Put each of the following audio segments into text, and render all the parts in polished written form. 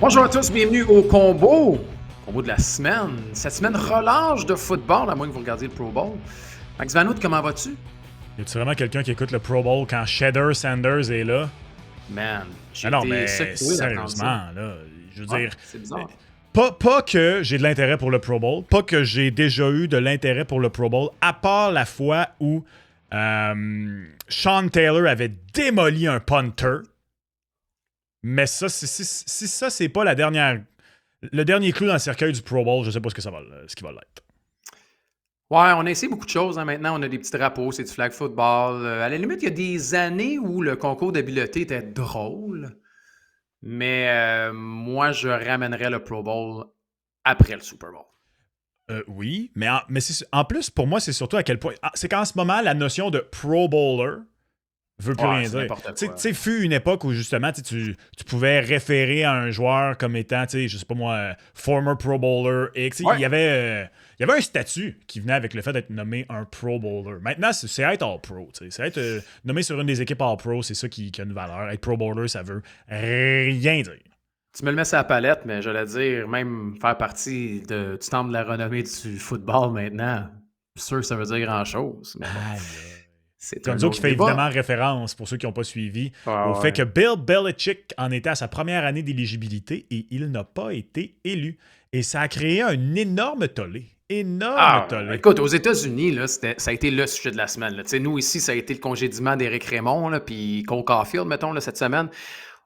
Bonjour à tous, bienvenue au combo de la semaine. Cette semaine, relâche de football, à moins que vous regardiez le Pro Bowl. Max Vanout, comment vas-tu? Y a-tu vraiment quelqu'un qui écoute le Pro Bowl quand Shedder Sanders est là? Man, j'ai Non, été mais secoué d'apprendre ça. sérieusement, là, je veux Ouais, dire, c'est bizarre. pas que j'ai de l'intérêt pour le Pro Bowl, pas que j'ai déjà eu de l'intérêt pour le Pro Bowl, à part la fois où Sean Taylor avait démoli un punter. Mais ça, si ça, c'est pas le dernier clou dans le cercueil du Pro Bowl, je sais pas ce qui va l'être. Ouais, on a essayé beaucoup de choses. Maintenant, on a des petits drapeaux, c'est du flag football. À la limite, il y a des années où le concours d'habileté était drôle. Mais moi, je ramènerais le Pro Bowl après le Super Bowl. Oui, mais en plus, pour moi, c'est surtout à quel point. C'est qu'en ce moment, la notion de Pro Bowler veut plus rien C'est dire. n'importe Tu quoi. sais, fut une époque où justement tu pouvais référer à un joueur comme étant, tu sais, je sais pas moi, former Pro Bowler X. Ouais. Il y avait un statut qui venait avec le fait d'être nommé un Pro Bowler. Maintenant, c'est être All Pro. Tu sais. C'est être nommé sur une des équipes All Pro, c'est ça qui a une valeur. Être Pro Bowler, ça veut rien dire. Tu me le mets sur la palette, mais j'allais dire, même faire partie du temple de la renommée du football maintenant, je suis sûr que ça veut dire grand-chose. Mais bon, Aïe. c'est un Gonzo qui autre fait débat. évidemment référence, pour ceux qui n'ont pas suivi, Ah au fait ouais. que Bill Belichick en était à sa première année d'éligibilité et il n'a pas été élu. Et ça a créé un énorme tollé. Tollé. Écoute, aux États-Unis, là, ça a été le sujet de la semaine. Là. Tu sais, nous, ici, ça a été le congédiement d'Éric Raymond, là, puis Cole Caulfield, mettons, là, cette semaine.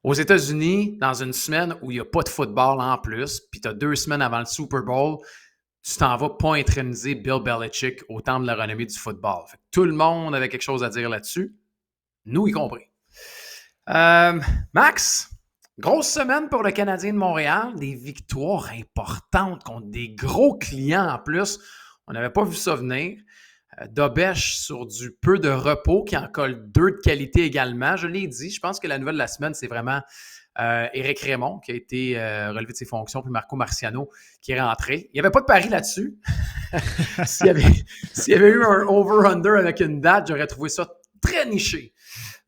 Aux États-Unis, dans une semaine où il n'y a pas de football en plus, puis tu as 2 semaines avant le Super Bowl, tu t'en vas pas introniser Bill Belichick au temple de la renommée du football. Fait que tout le monde avait quelque chose à dire là-dessus, nous y compris. Max, grosse semaine pour le Canadien de Montréal, des victoires importantes contre des gros clients en plus. On n'avait pas vu ça venir. Dobèche sur du peu de repos qui en colle 2 de qualité également. Je l'ai dit, je pense que la nouvelle de la semaine, c'est vraiment Éric Raymond qui a été relevé de ses fonctions, puis Marco Marciano qui est rentré. Il n'y avait pas de pari là-dessus. s'il y avait eu un over-under avec une date, j'aurais trouvé ça très niché.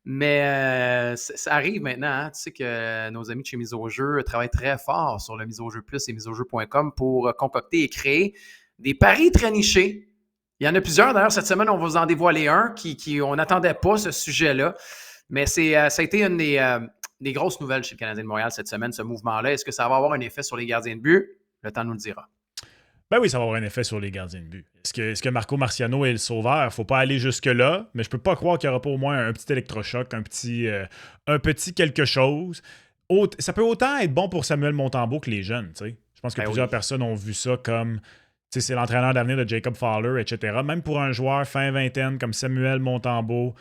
Mais ça arrive maintenant. Hein? Tu sais que nos amis de chez Mise au Jeu travaillent très fort sur le Mise au Jeu Plus et miseaujeu.com pour concocter et créer des paris très nichés. Il y en a plusieurs. D'ailleurs, cette semaine, on va vous en dévoiler un qui on n'attendait pas ce sujet-là. Mais ça a été une des grosses nouvelles chez le Canadien de Montréal cette semaine, ce mouvement-là. Est-ce que ça va avoir un effet sur les gardiens de but? Le temps nous le dira. Ben oui, ça va avoir un effet sur les gardiens de but. Est-ce que Marco Marciano est le sauveur? Faut pas aller jusque-là, mais je peux pas croire qu'il n'y aura pas au moins un petit électrochoc, un petit quelque chose. Ça peut autant être bon pour Samuel Montembeault que les jeunes, tu sais. Je pense que plusieurs personnes ont vu ça comme... C'est l'entraîneur d'avenir de Jacob Fowler, etc. Même pour un joueur fin vingtaine comme Samuel Montembeault,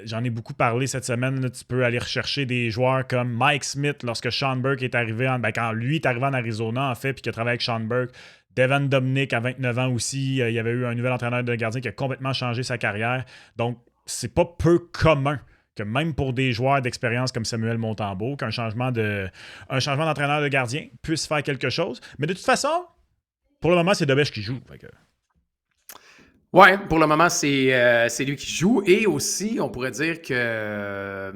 j'en ai beaucoup parlé cette semaine. Là, tu peux aller rechercher des joueurs comme Mike Smith lorsque Sean Burke est arrivé, quand lui est arrivé en Arizona, en fait, puis qu'il a travaillé avec Sean Burke. Devin Dominic, à 29 ans aussi, il y avait eu un nouvel entraîneur de gardien qui a complètement changé sa carrière. Donc, c'est pas peu commun que même pour des joueurs d'expérience comme Samuel Montembeault, qu'un changement d'entraîneur de gardien puisse faire quelque chose. Mais de toute façon, pour le moment, c'est Dobèche qui joue. Ouais, pour le moment, c'est lui qui joue. Et aussi, on pourrait dire que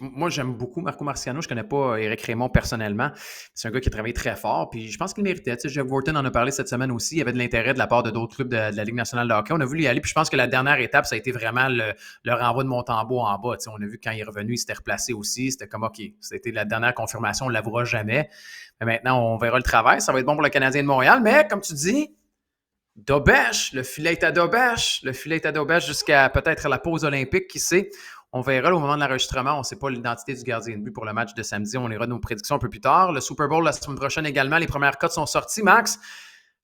moi, j'aime beaucoup Marco Marciano. Je connais pas Éric Raymond personnellement. C'est un gars qui a travaillé très fort. Puis je pense qu'il méritait. Jeff Gorton en a parlé cette semaine aussi. Il y avait de l'intérêt de la part de d'autres clubs de la Ligue nationale de hockey. On a vu y aller. Puis je pense que la dernière étape, ça a été vraiment le renvoi de Montembeault en bas. On a vu quand il est revenu, il s'était replacé aussi. C'était comme OK. C'était la dernière confirmation. On ne l'avouera jamais. Mais maintenant, on verra le travail. Ça va être bon pour le Canadien de Montréal. Mais comme tu dis, Dobèche, le filet est à Dobèche jusqu'à peut-être la pause olympique, qui sait. On verra au moment de l'enregistrement. On ne sait pas l'identité du gardien de but pour le match de samedi. On ira nos prédictions un peu plus tard. Le Super Bowl la semaine prochaine également. Les premières cotes sont sorties, Max.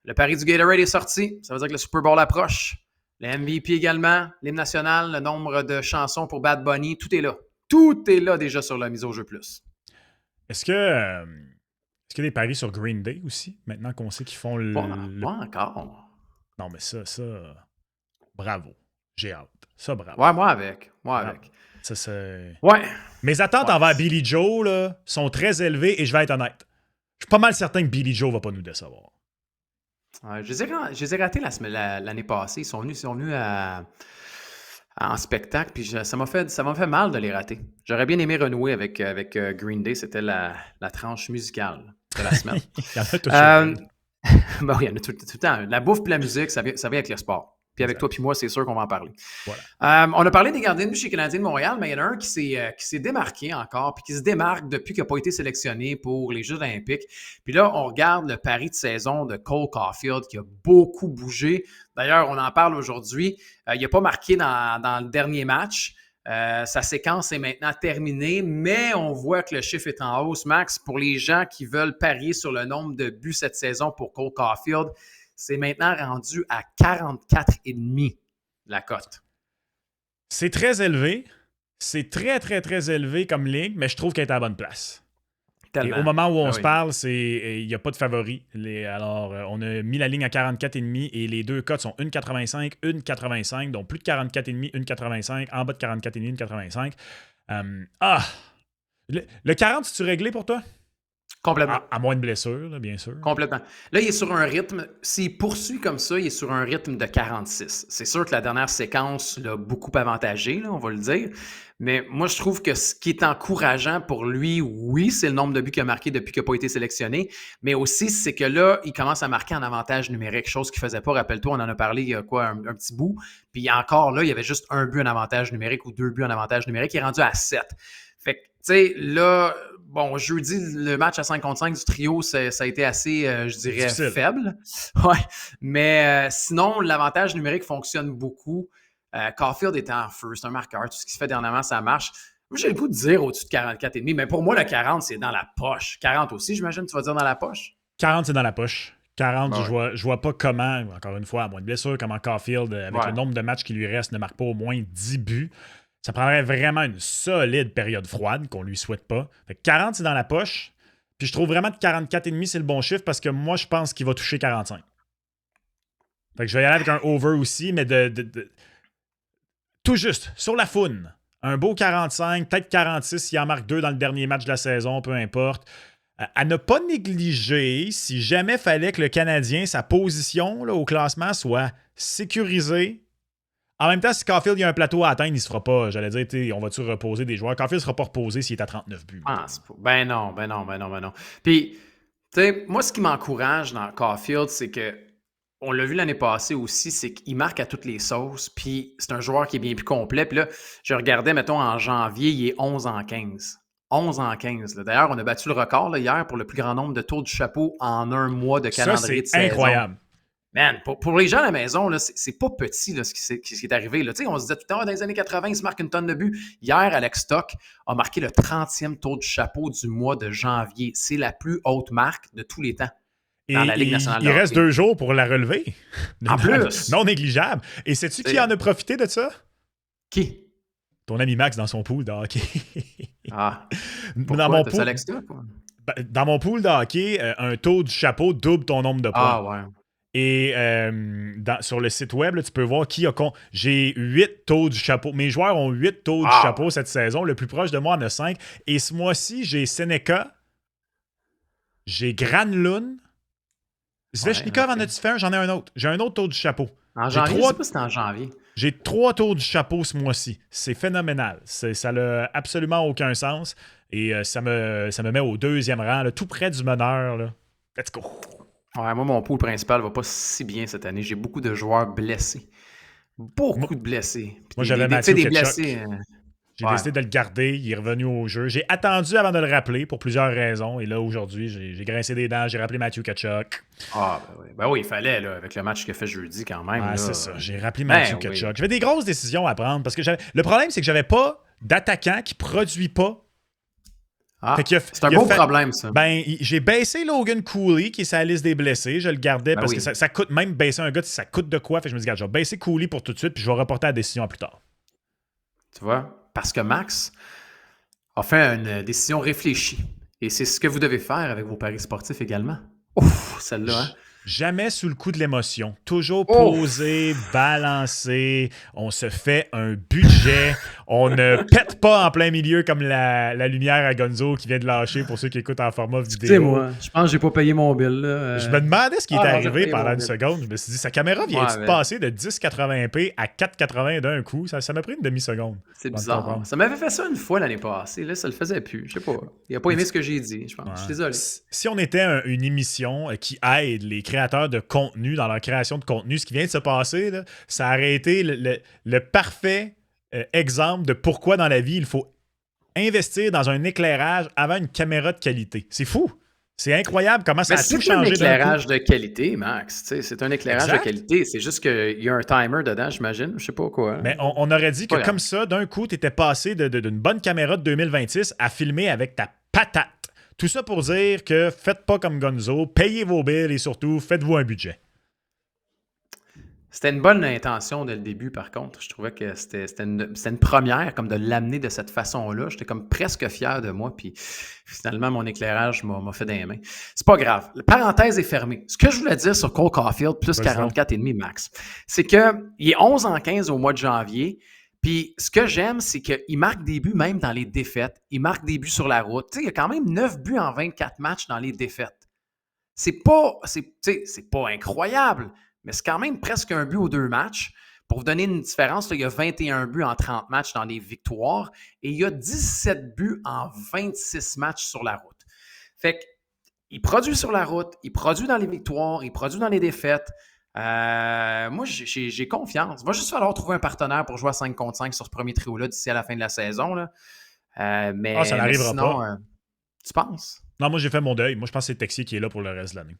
Le pari du Gatorade est sorti. Ça veut dire que le Super Bowl approche. Le MVP également. L'hymne national, le nombre de chansons pour Bad Bunny. Tout est là. Tout est là déjà sur la mise au jeu plus. Est-ce qu'il y a des paris sur Green Day aussi, maintenant qu'on sait qu'ils font Pas encore. Non, mais ça, bravo. J'ai hâte. Ça, bravo. Ouais, moi avec. Ça, c'est... Ouais. Mes attentes envers Billy Joe là, sont très élevées et je vais être honnête. Je suis pas mal certain que Billy Joe va pas nous décevoir. Je les ai ratés l'année passée. Ils sont venus en spectacle, puis ça m'a fait mal de les rater. J'aurais bien aimé renouer avec Green Day. C'était la tranche musicale. de la semaine. Il y en a toujours Euh, une. ben oui, il y en a tout le temps. La bouffe et la musique, ça vient avec le sport. Puis avec Exact. toi puis moi, c'est sûr qu'on va en parler. Voilà. On a parlé des gardiens de but chez Canadiens de Montréal, mais il y en a un qui s'est démarqué encore, puis qui se démarque depuis qu'il n'a pas été sélectionné pour les Jeux olympiques. Puis là, on regarde le pari de saison de Cole Caulfield qui a beaucoup bougé. D'ailleurs, on en parle aujourd'hui. Il n'a pas marqué dans le dernier match. Sa séquence est maintenant terminée, mais on voit que le chiffre est en hausse. Max, pour les gens qui veulent parier sur le nombre de buts cette saison pour Cole Caulfield, c'est maintenant rendu à 44,5 la cote. C'est très élevé. C'est très, très, très élevé comme ligne, mais je trouve qu'elle est à la bonne place. Tellement. Et au moment où on Ah se oui. parle, il n'y a pas de favori. Alors, on a mis la ligne à 44,5 et les deux cotes sont 1,85, 1,85, donc plus de 44,5, 1,85, en bas de 44,5, 1,85. Le 40, c'est-tu réglé pour toi? Complètement. À moins de blessures, là, bien sûr. Complètement. Là, il est sur un rythme, s'il poursuit comme ça, il est sur un rythme de 46. C'est sûr que la dernière séquence l'a beaucoup avantagé, là, on va le dire. Mais moi, je trouve que ce qui est encourageant pour lui, oui, c'est le nombre de buts qu'il a marqué depuis qu'il n'a pas été sélectionné, mais aussi, c'est que là, il commence à marquer en avantage numérique, chose qu'il ne faisait pas. Rappelle-toi, on en a parlé il y a quoi, un petit bout. Puis encore là, il y avait juste un but en avantage numérique ou 2 buts en avantage numérique. Il est rendu à 7. Fait que, tu sais, là, bon, jeudi, le match à 5 contre 5 du trio, ça a été assez, je dirais, Difficile. faible. Ouais. Mais sinon, l'avantage numérique fonctionne beaucoup. Caulfield est en feu, c'est un marqueur. Tout ce qui se fait dernièrement, ça marche. Moi, j'ai le goût de dire au-dessus de 44,5. Mais pour moi, le 40, c'est dans la poche. 40 aussi, j'imagine, tu vas dire dans la poche? 40, c'est dans la poche. 40, Ben ouais. je vois pas comment, encore une fois, à moins de blessures, comment Caulfield, avec Ouais. le nombre de matchs qui lui reste, ne marque pas au moins 10 buts. Ça prendrait vraiment une solide période froide qu'on lui souhaite pas. Fait que 40, c'est dans la poche. Puis je trouve vraiment que 44,5, c'est le bon chiffre parce que moi, je pense qu'il va toucher 45. Fait que je vais y aller avec un over aussi, mais tout juste, sur la foune. Un beau 45, peut-être 46 s'il en marque 2 dans le dernier match de la saison, peu importe. À ne pas négliger, si jamais fallait que le Canadien, sa position là, au classement soit sécurisée. En même temps, si Caulfield il a un plateau à atteindre, il ne se fera pas. J'allais dire, on va-tu reposer des joueurs? Caulfield ne sera pas reposé s'il est à 39 buts. Ah, ben non. Puis, tu sais, moi, ce qui m'encourage dans Caulfield, c'est que, on l'a vu l'année passée aussi, c'est qu'il marque à toutes les sauces, puis c'est un joueur qui est bien plus complet. Puis là, je regardais, mettons, en janvier, il est 11 en 15. 11 en 15. Là. D'ailleurs, on a battu le record là, hier pour le plus grand nombre de tours du chapeau en un mois de Ça, calendrier de c'est saison. incroyable. Man, pour les gens à la maison, là, c'est pas petit là, ce qui est arrivé. Là. On se disait tout à l'heure, dans les années 80, il se marque une tonne de buts. Hier, Alex Stock a marqué le 30e tour du chapeau du mois de janvier. C'est la plus haute marque de tous les temps dans la Ligue nationale de il hockey. reste 2 jours pour la relever. En plus! Non négligeable. Et sais-tu qui en a profité de ça? Qui? Ton ami Max dans son pool de hockey. Ah, Dans mon t'as-tu Alex Stock? Quoi? Dans mon pool de hockey, un tour du chapeau double ton nombre de points. Ah, ouais. Et sur le site web, là, tu peux voir qui a... J'ai 8 tours du chapeau. Mes joueurs ont 8 tours du chapeau cette saison. Le plus proche de moi en a 5. Et ce mois-ci, j'ai Seneca, j'ai Granlund. Svechnikov en a-tu fait un? J'en ai un autre. J'ai un autre tour du chapeau. En janvier, je sais pas si c'était en janvier. J'ai 3 tours du chapeau ce mois-ci. C'est phénoménal. Ça n'a absolument aucun sens. Et ça me met au 2e rang, là, tout près du meneur. Là. Let's go. Ouais, moi, mon pool principal va pas si bien cette année. J'ai beaucoup de joueurs blessés. Beaucoup de blessés. Puis Moi, j'avais Matthew des Tkachuk. blessés. J'ai décidé de le garder. Il est revenu au jeu. J'ai attendu avant de le rappeler pour plusieurs raisons. Et là, aujourd'hui, j'ai grincé des dents. J'ai rappelé Matthew Tkachuk. Ah, ben oui, il fallait, là, avec le match qu'il a fait jeudi quand même. Ouais, là. c'est ça. J'ai rappelé Matthew Tkachuk. Oui. J'avais des grosses décisions à prendre parce que le problème, c'est que j'avais pas d'attaquant qui produit pas. Ah, c'est un beau problème, ça. Ben, j'ai baissé Logan Cooley, qui est sur la liste des blessés. Je le gardais parce que ça coûte, même baisser un gars, ça coûte de quoi. Fait que je me dis, regarde, je vais baisser Cooley pour tout de suite, puis je vais reporter la décision plus tard. Tu vois? Parce que Max a fait une décision réfléchie. Et c'est ce que vous devez faire avec vos paris sportifs également. Ouf, celle-là, hein? Jamais sous le coup de l'émotion. Toujours Oh! posé, balancé. On se fait un budget. On ne pète pas en plein milieu comme la lumière à Gonzo qui vient de lâcher pour ceux qui écoutent en format vidéo. Excusez-moi, je pense que j'ai pas payé mon bill. Là. Je me demandais ce qui était non, j'ai arrivé payé pendant mon une bill. seconde. Je me suis dit, sa caméra vient-tu de passer de 1080p à 480 d'un coup? Ça m'a pris une demi-seconde. C'est bizarre. Ça m'avait fait ça une fois l'année passée. Là, ça le faisait plus. Je sais pas. Il a pas aimé ce que j'ai dit, je pense. Je suis désolé. Si on était une émission qui aide les créateurs de contenu dans leur création de contenu, ce qui vient de se passer, là, ça aurait été le parfait exemple de pourquoi dans la vie il faut investir dans un éclairage avant une caméra de qualité. C'est fou! C'est incroyable comment ça a tout changé. C'est un éclairage de qualité, Max. C'est un éclairage de qualité. C'est juste qu'il y a un timer dedans, j'imagine. Je sais pas quoi. Mais on aurait dit que comme ça, d'un coup, tu étais passé d'une bonne caméra de 2026 à filmer avec ta patate. Tout ça pour dire que faites pas comme Gonzo, payez vos billes et surtout, faites-vous un budget. C'était une bonne intention dès le début, par contre. Je trouvais que c'était une première, comme de l'amener de cette façon-là. J'étais comme presque fier de moi, puis finalement, mon éclairage m'a fait des mains. C'est pas grave. La parenthèse est fermée. Ce que je voulais dire sur Cole Caulfield, plus 44,5 max, c'est qu'il est 11-15 au mois de janvier, puis ce que j'aime, c'est qu'il marque des buts même dans les défaites. Il marque des buts sur la route. Tu sais, il y a quand même 9 buts en 24 matchs dans les défaites. C'est pas incroyable, mais c'est quand même presque un but aux 2 matchs. Pour vous donner une différence, là, il y a 21 buts en 30 matchs dans les victoires et il y a 17 buts en 26 matchs sur la route. Fait qu'il produit sur la route, il produit dans les victoires, il produit dans les défaites. Moi, j'ai confiance. Il va juste falloir trouver un partenaire pour jouer à 5 contre 5 sur ce premier trio-là d'ici à la fin de la saison. Là. Ça n'arrivera sinon, pas. Tu penses? Non, moi, j'ai fait mon deuil. Moi, je pense que c'est Texier qui est là pour le reste de l'année.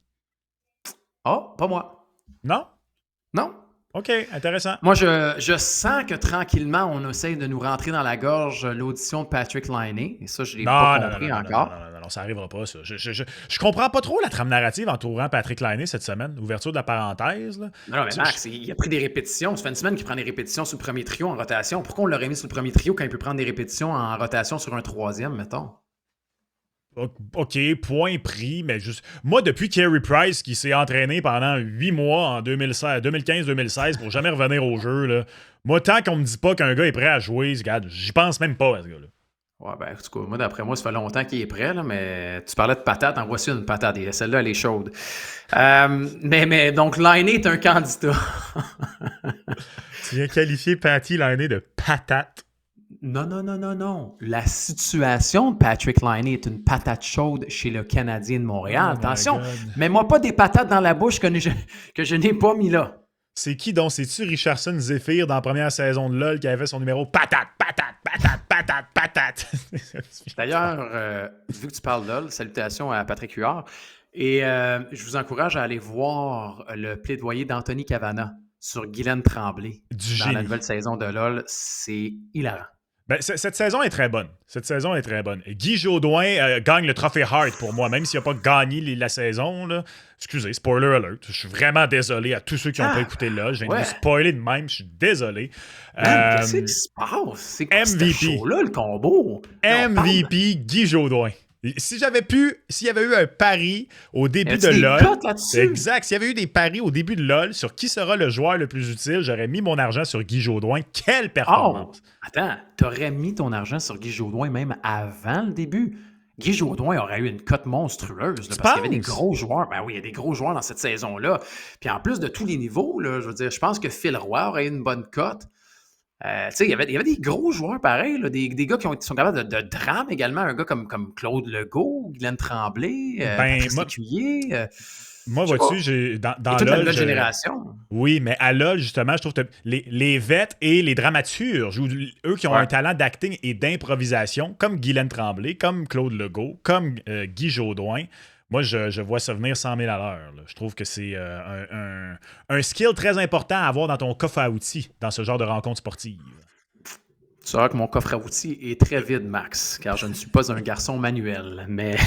Oh, pas moi. Non? Non. OK, intéressant. Moi, je sens que tranquillement, on essaye de nous rentrer dans la gorge l'audition de Patrick Laine. Et ça, je ne l'ai pas compris encore. Non, ça n'arrivera pas, ça. Je comprends pas trop la trame narrative entourant Patrick Laine cette semaine. Ouverture de la parenthèse. Là. Non, mais Max, il a pris des répétitions. Ça fait une semaine qu'il prend des répétitions sur le premier trio en rotation. Pourquoi on l'aurait mis sur le premier trio quand il peut prendre des répétitions en rotation sur un troisième, mettons? OK, point pris, mais juste... Moi, depuis Carey Price, qui s'est entraîné pendant 8 mois en 2015-2016 pour jamais revenir au jeu, là, moi, tant qu'on me dit pas qu'un gars est prêt à jouer, regarde, j'y pense même pas à ce gars-là. Ouais, ben, en tout cas, moi, d'après moi, ça fait longtemps qu'il est prêt, là, mais tu parlais de patate, en voici une patate, et celle-là, elle est chaude. Mais donc, Laine est un candidat. Tu viens qualifier Patty Laine de patate? Non. La situation de Patrick Laine est une patate chaude chez le Canadien de Montréal. Attention, mets-moi pas des patates dans la bouche que je n'ai pas mis là. C'est qui donc? C'est-tu Richardson Zephyr dans la première saison de LOL qui avait fait son numéro patate? D'ailleurs, vu que tu parles de LOL, salutations à Patrick Huard. Et je vous encourage à aller voir le plaidoyer d'Anthony Cavana sur Guylaine Tremblay dans la nouvelle saison de LOL. C'est hilarant. Ben, cette saison est très bonne. Guy Jodoin gagne le trophée Hart pour moi, même s'il n'a pas gagné la saison. Là. Excusez, spoiler alert. Je suis vraiment désolé à tous ceux qui n'ont pas écouté LOL. Je viens de vous spoiler de même. Je suis désolé. Qu'est-ce qui se passe? C'est quoi ce show-là, le combo? MVP Guy Jodoin. S'il y avait eu un pari au début de LOL, exact, s'il y avait eu des paris au début de LOL sur qui sera le joueur le plus utile, j'aurais mis mon argent sur Guy Jodoin. Quelle performance! Attends, t'aurais mis ton argent sur Guy Jodoin même avant le début? Guy Jodoin aurait eu une cote monstrueuse là, parce qu'il y avait des gros joueurs. Ben oui, il y a des gros joueurs dans cette saison-là. Puis en plus de tous les niveaux, là, je veux dire, je pense que Phil Roy aurait eu une bonne cote. Il y avait des gros joueurs pareils, là, des gars qui sont capables de drame également. Un gars comme Claude Legault, Guylaine Tremblay, Patrick Sécuyer. Moi, vois-tu, dans toute LOL, la nouvelle génération. Oui, mais à LOL, justement, je trouve que les vets et les dramaturges, eux qui ont un talent d'acting et d'improvisation, comme Guylaine Tremblay, comme Claude Legault, comme Guy Jodoin, moi, je vois ça venir 100 000 à l'heure. Là. Je trouve que c'est un skill très important à avoir dans ton coffre à outils dans ce genre de rencontre sportive. Tu sauras que mon coffre à outils est très vide, Max, car je ne suis pas un garçon manuel, mais...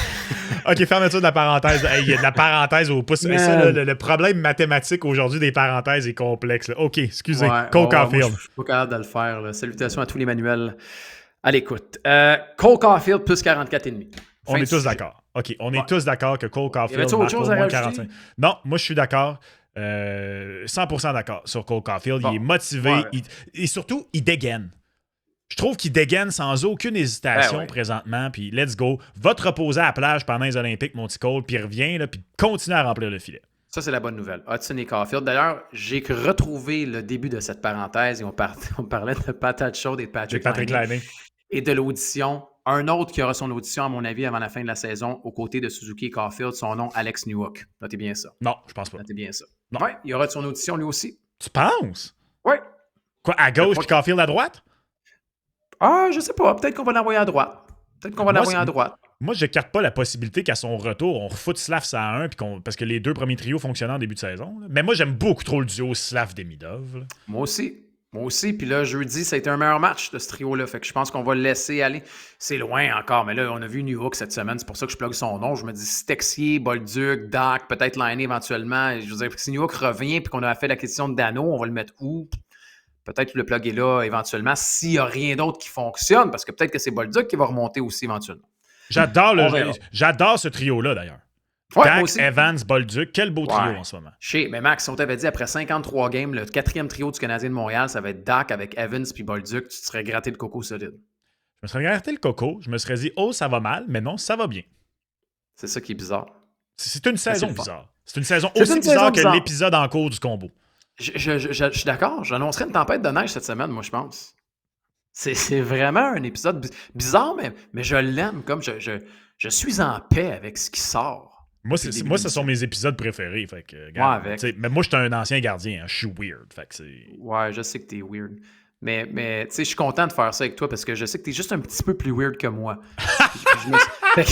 OK, fermeture de la parenthèse. Il y a de la parenthèse au pouce. Mais ça, le problème mathématique aujourd'hui des parenthèses est complexe. Là. OK, excusez. Cole Caulfield. Je suis pas capable de le faire. Là. Salutations à tous les manuels à l'écoute. Cole Caulfield plus 44,5. On est tous d'accord. OK, on est Ouais. tous d'accord que Cole Y Caulfield avait-tu autre marque chose au à moins rajouter? 45. Non, moi, je suis d'accord. 100% d'accord sur Cole Caulfield. Il est Bon. motivé. Ouais. Et surtout, il dégaine. Je trouve qu'il dégaine sans aucune Ben hésitation oui. présentement. Puis let's go. Va te reposer à la plage pendant les Olympiques, mon petit Cole. Puis reviens, là, puis continue à remplir le filet. Ça, c'est la bonne nouvelle. Hudson et Caulfield. D'ailleurs, j'ai retrouvé le début de cette parenthèse et on parlait de patate chaude et de Avec Patrick Patrick Laine Laine. et de l'audition. Un autre qui aura son audition, à mon avis, avant la fin de la saison, aux côtés de Suzuki et Caulfield, son nom, Alex Newhook. Notez bien ça. Non, je pense pas. Notez bien ça. Non. Oui, il y aura de son audition lui aussi. Tu penses? Oui. Quoi, à gauche puis Caulfield à droite? Ah, je sais pas. Peut-être qu'on va l'envoyer à droite. Peut-être qu'on va Moi, l'envoyer à droite. Moi, j'écarte pas la possibilité qu'à son retour, on refoute Slav à 1 parce que les deux premiers trios fonctionnaient en début de saison. Là. Mais moi, j'aime beaucoup trop le duo Slav-Demidov. Moi aussi. Moi aussi. Puis là, jeudi, ça a été un meilleur match de ce trio-là. Fait que je pense qu'on va le laisser aller. C'est loin encore, mais là, on a vu Newhook cette semaine. C'est pour ça que je plug son nom. Je me dis Stexier, Bolduc, Dak, peut-être Laine éventuellement. Je veux dire, si Newhook revient puis qu'on a fait la question de Dano, on va le mettre où? Peut-être le plug est là éventuellement s'il n'y a rien d'autre qui fonctionne, parce que peut-être que c'est Bolduc qui va remonter aussi éventuellement. J'adore ce trio-là, d'ailleurs. Ouais, moi Dak, aussi. Evans, Bolduc, quel beau trio Ouais. en ce moment. Mais Max, si on t'avait dit après 53 games, le quatrième trio du Canadien de Montréal, ça va être Dak avec Evans puis Bolduc, tu te serais gratté le coco solide. Je me serais regardé le coco, je me serais dit, oh, ça va mal, mais non, ça va bien. C'est ça qui est bizarre. C'est une saison bizarre. C'est une saison C'est aussi une bizarre saison que bizarre. l'épisode en cours du combo. Je suis d'accord. J'annoncerais une tempête de neige cette semaine, moi, je pense. C'est vraiment un épisode bizarre, mais je l'aime. Comme je suis en paix avec ce qui sort. Moi, ce sont mes épisodes préférés. Fait que, regarde, avec. Mais moi, je suis un ancien gardien. Hein, je suis weird. Fait que ouais, je sais que t'es weird. Mais tu sais, je suis content de faire ça avec toi parce que je sais que t'es juste un petit peu plus weird que moi. Tu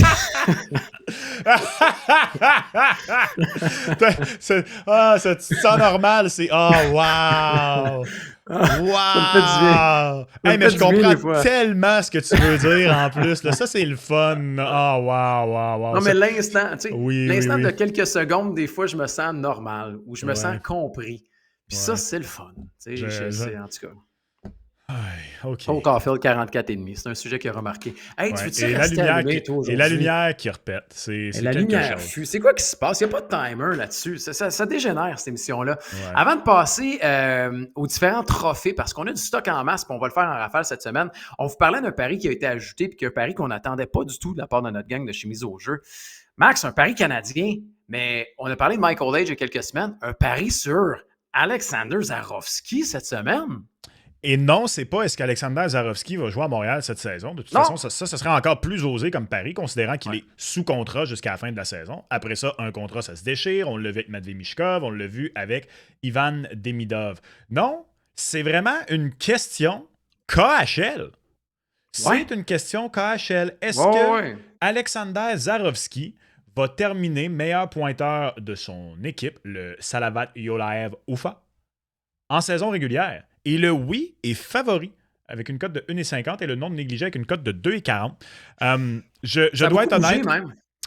te sens normal, c'est wow! Wow! Hey, mais je comprends tellement ce que tu veux dire en plus. Là. Ça, c'est le fun. Oh, wow. Non, mais l'instant, tu sais, l'instant oui. de quelques secondes, des fois, je me sens normal ou je me sens compris. Puis ça, c'est le fun. Tu sais, en tout cas. OK. Cole Caulfield, 44,5. C'est un sujet qui a remarqué. Hey, tu veux-tu rester allumé, toi, aujourd'hui? Et la lumière qui repète. C'est la quelque lumière chose. fut. C'est quoi qui se passe? Il n'y a pas de timer là-dessus. Ça dégénère, cette émission-là. Ouais. Avant de passer aux différents trophées, parce qu'on a du stock en masse, puis on va le faire en rafale cette semaine, on vous parlait d'un pari qui a été ajouté, puis un pari qu'on n'attendait pas du tout de la part de notre gang de chez Mise au jeu. Max, un pari canadien, mais on a parlé de Michael Age il y a quelques semaines. Un pari sur Alexander Zarovski cette semaine. Et non, c'est pas est-ce qu'Alexander Zarovski va jouer à Montréal cette saison. De toute façon, ça serait encore plus osé comme pari, considérant qu'il est sous contrat jusqu'à la fin de la saison. Après ça, un contrat, ça se déchire. On l'a vu avec Matvei Michkov, on l'a vu avec Ivan Demidov. Non, c'est vraiment une question KHL. C'est une question KHL. Est-ce que Alexander Zarovski va terminer meilleur pointeur de son équipe, le Salavat Yolaev Ufa, en saison régulière? Et le oui est favori avec une cote de 1,50 et le non négligé avec une cote de 2,40. Je dois être honnête.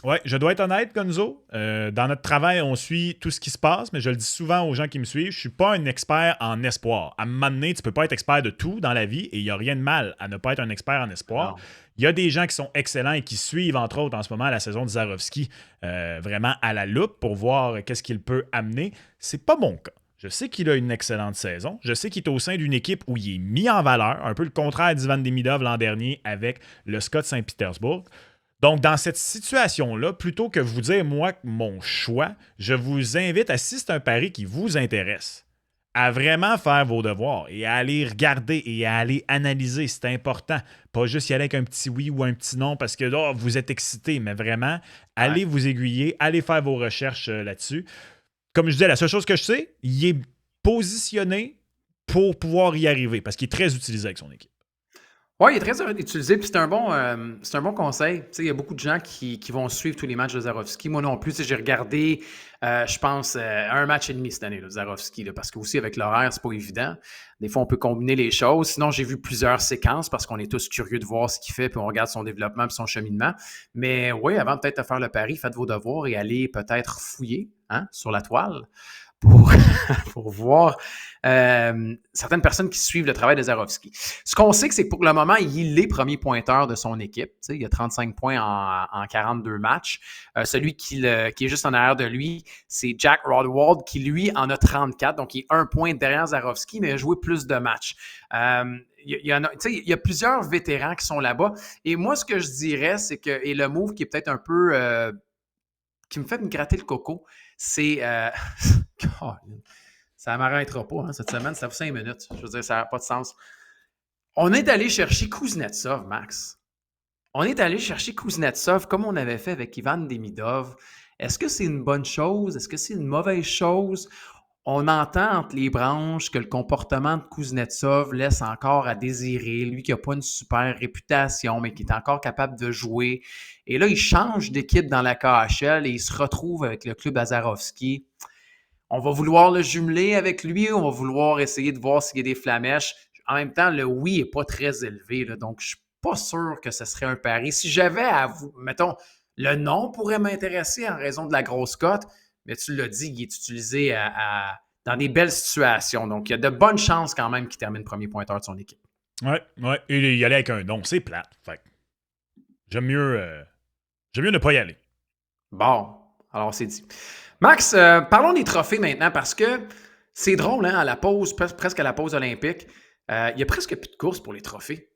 Ouais, je dois être honnête, Gonzo. Dans notre travail, on suit tout ce qui se passe, mais je le dis souvent aux gens qui me suivent, je ne suis pas un expert en espoir. À un moment donné, tu ne peux pas être expert de tout dans la vie et il n'y a rien de mal à ne pas être un expert en espoir. Il y a des gens qui sont excellents et qui suivent, entre autres, en ce moment, la saison de Zarovski vraiment à la loupe pour voir qu'est-ce qu'il peut amener. C'est pas mon cas. Je sais qu'il a une excellente saison. Je sais qu'il est au sein d'une équipe où il est mis en valeur, un peu le contraire d'Ivan Demidov l'an dernier avec le Scott Saint-Pétersbourg. Donc, dans cette situation-là, plutôt que vous dire, moi, mon choix, je vous invite, si c'est un pari qui vous intéresse, à vraiment faire vos devoirs et à aller regarder et à aller analyser. C'est important. Pas juste y aller avec un petit oui ou un petit non parce que là, vous êtes excité, mais vraiment, allez vous aiguiller, allez faire vos recherches là-dessus. Comme je disais, la seule chose que je sais, il est positionné pour pouvoir y arriver parce qu'il est très utilisé avec son équipe. Oui, il est très utilisé, puis c'est un bon conseil. Il y a beaucoup de gens qui vont suivre tous les matchs de Zarovski. Moi non plus, j'ai regardé, je pense, un match et demi cette année, de Zarovski, parce que aussi avec l'horaire, c'est pas évident. Des fois, on peut combiner les choses. Sinon, j'ai vu plusieurs séquences parce qu'on est tous curieux de voir ce qu'il fait, puis on regarde son développement et son cheminement. Mais oui, avant peut-être de faire le pari, faites vos devoirs et allez peut-être fouiller sur la toile pour, pour voir certaines personnes qui suivent le travail de Zarovski. Ce qu'on sait, c'est que pour le moment, il est premier pointeur de son équipe. Tu sais, il a 35 points en 42 matchs. Celui qui est juste en arrière de lui, c'est Jack Rodwald, qui lui en a 34, donc il est un point derrière Zarovski, mais il a joué plus de matchs. Il y a plusieurs vétérans qui sont là-bas. Et moi, ce que je dirais, c'est que, et le move qui est peut-être un peu qui me fait me gratter le coco, c'est. Ça ne m'arrêtera pas hein, cette semaine, ça fait 5 minutes. Je veux dire, ça n'a pas de sens. On est allé chercher Kuznetsov, Max. On est allé chercher Kuznetsov comme on avait fait avec Ivan Demidov. Est-ce que c'est une bonne chose? Est-ce que c'est une mauvaise chose? On entend entre les branches que le comportement de Kuznetsov laisse encore à désirer. Lui qui n'a pas une super réputation, mais qui est encore capable de jouer. Et là, il change d'équipe dans la KHL et il se retrouve avec le club Azarovski. On va vouloir le jumeler avec lui, on va vouloir essayer de voir s'il y a des flamèches. En même temps, le oui n'est pas très élevé, là, donc je ne suis pas sûr que ce serait un pari. Si j'avais à vous, mettons, le nom pourrait m'intéresser en raison de la grosse cote, mais tu l'as dit, il est utilisé dans des belles situations. Donc, il y a de bonnes chances quand même qu'il termine premier pointeur de son équipe. Ouais. Et y aller avec un nom, c'est plate. Fait j'aime mieux ne pas y aller. Bon, alors c'est dit. Max, parlons des trophées maintenant parce que c'est drôle, hein, à la pause, presque à la pause olympique, il y a presque plus de courses pour les trophées.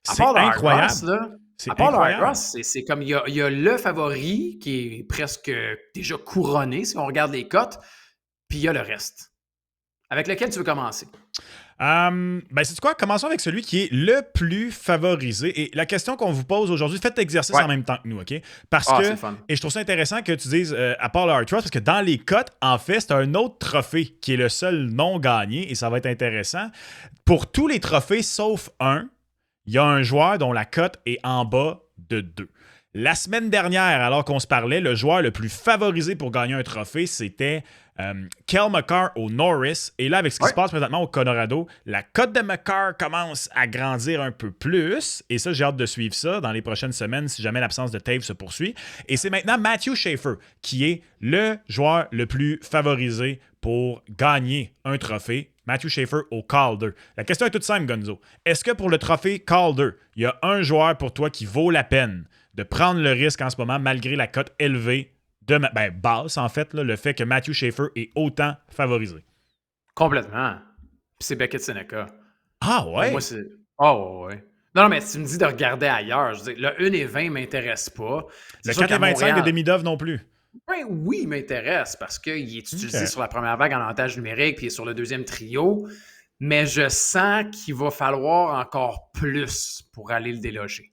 À C'est part le Hard incroyable. Ross, là, C'est à part le Hard incroyable. Ross, c'est comme il y a le favori qui est presque déjà couronné si on regarde les cotes, puis il y a le reste. Avec lequel tu veux commencer? C'est quoi? Commençons avec celui qui est le plus favorisé. Et la question qu'on vous pose aujourd'hui, faites l'exercice en même temps que nous, OK? Parce que, c'est le fun. et je trouve ça intéressant que tu dises à part le Hard Trust, parce que dans les cotes, en fait, c'est un autre trophée qui est le seul non gagné, et ça va être intéressant. Pour tous les trophées, sauf un, il y a un joueur dont la cote est en bas de 2. La semaine dernière, alors qu'on se parlait, le joueur le plus favorisé pour gagner un trophée, c'était Cale Makar au Norris. Et là, avec ce qui se passe présentement au Colorado, la cote de Makar commence à grandir un peu plus. Et ça, j'ai hâte de suivre ça dans les prochaines semaines si jamais l'absence de Taves se poursuit. Et c'est maintenant Matthew Schaefer qui est le joueur le plus favorisé pour gagner un trophée. Matthew Schaefer au Calder. La question est toute simple, Gonzo. Est-ce que pour le trophée Calder, il y a un joueur pour toi qui vaut la peine de prendre le risque en ce moment, malgré la cote élevée de basse, en fait, là, le fait que Matthew Schaefer est autant favorisé? Complètement. Puis c'est Beckett Seneca. Ah ouais? Moi, c'est. Ouais. Non, mais si tu me dis de regarder ailleurs, je veux dire, le 1,20 ne m'intéresse pas. Le 4,25 de Demidov non plus. Ben oui, il m'intéresse parce qu'il est utilisé Ok. sur la première vague en avantage numérique puis il est sur le deuxième trio. Mais je sens qu'il va falloir encore plus pour aller le déloger.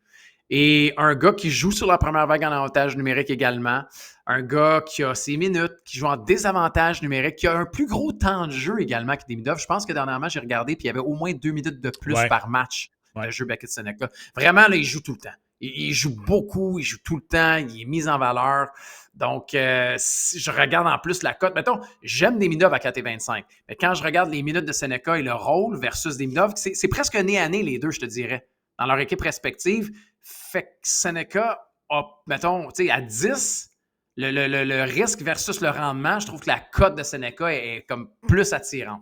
Et un gars qui joue sur la première vague en avantage numérique également, un gars qui a ses minutes, qui joue en désavantage numérique, qui a un plus gros temps de jeu également que Demidov. Je pense que dernièrement, j'ai regardé puis il y avait au moins 2 minutes de plus par match de jeu Beckett Seneca. Vraiment, là, il joue tout le temps. Il joue beaucoup, il joue tout le temps, il est mis en valeur. Donc, si je regarde en plus la cote, mettons, j'aime Demidov à 4,25. Mais quand je regarde les minutes de Seneca et le rôle versus Demidov, c'est presque nez à nez les deux, je te dirais, dans leur équipe respective. Fait que Seneca a, mettons, à 10, le risque versus le rendement, je trouve que la cote de Seneca est comme plus attirante.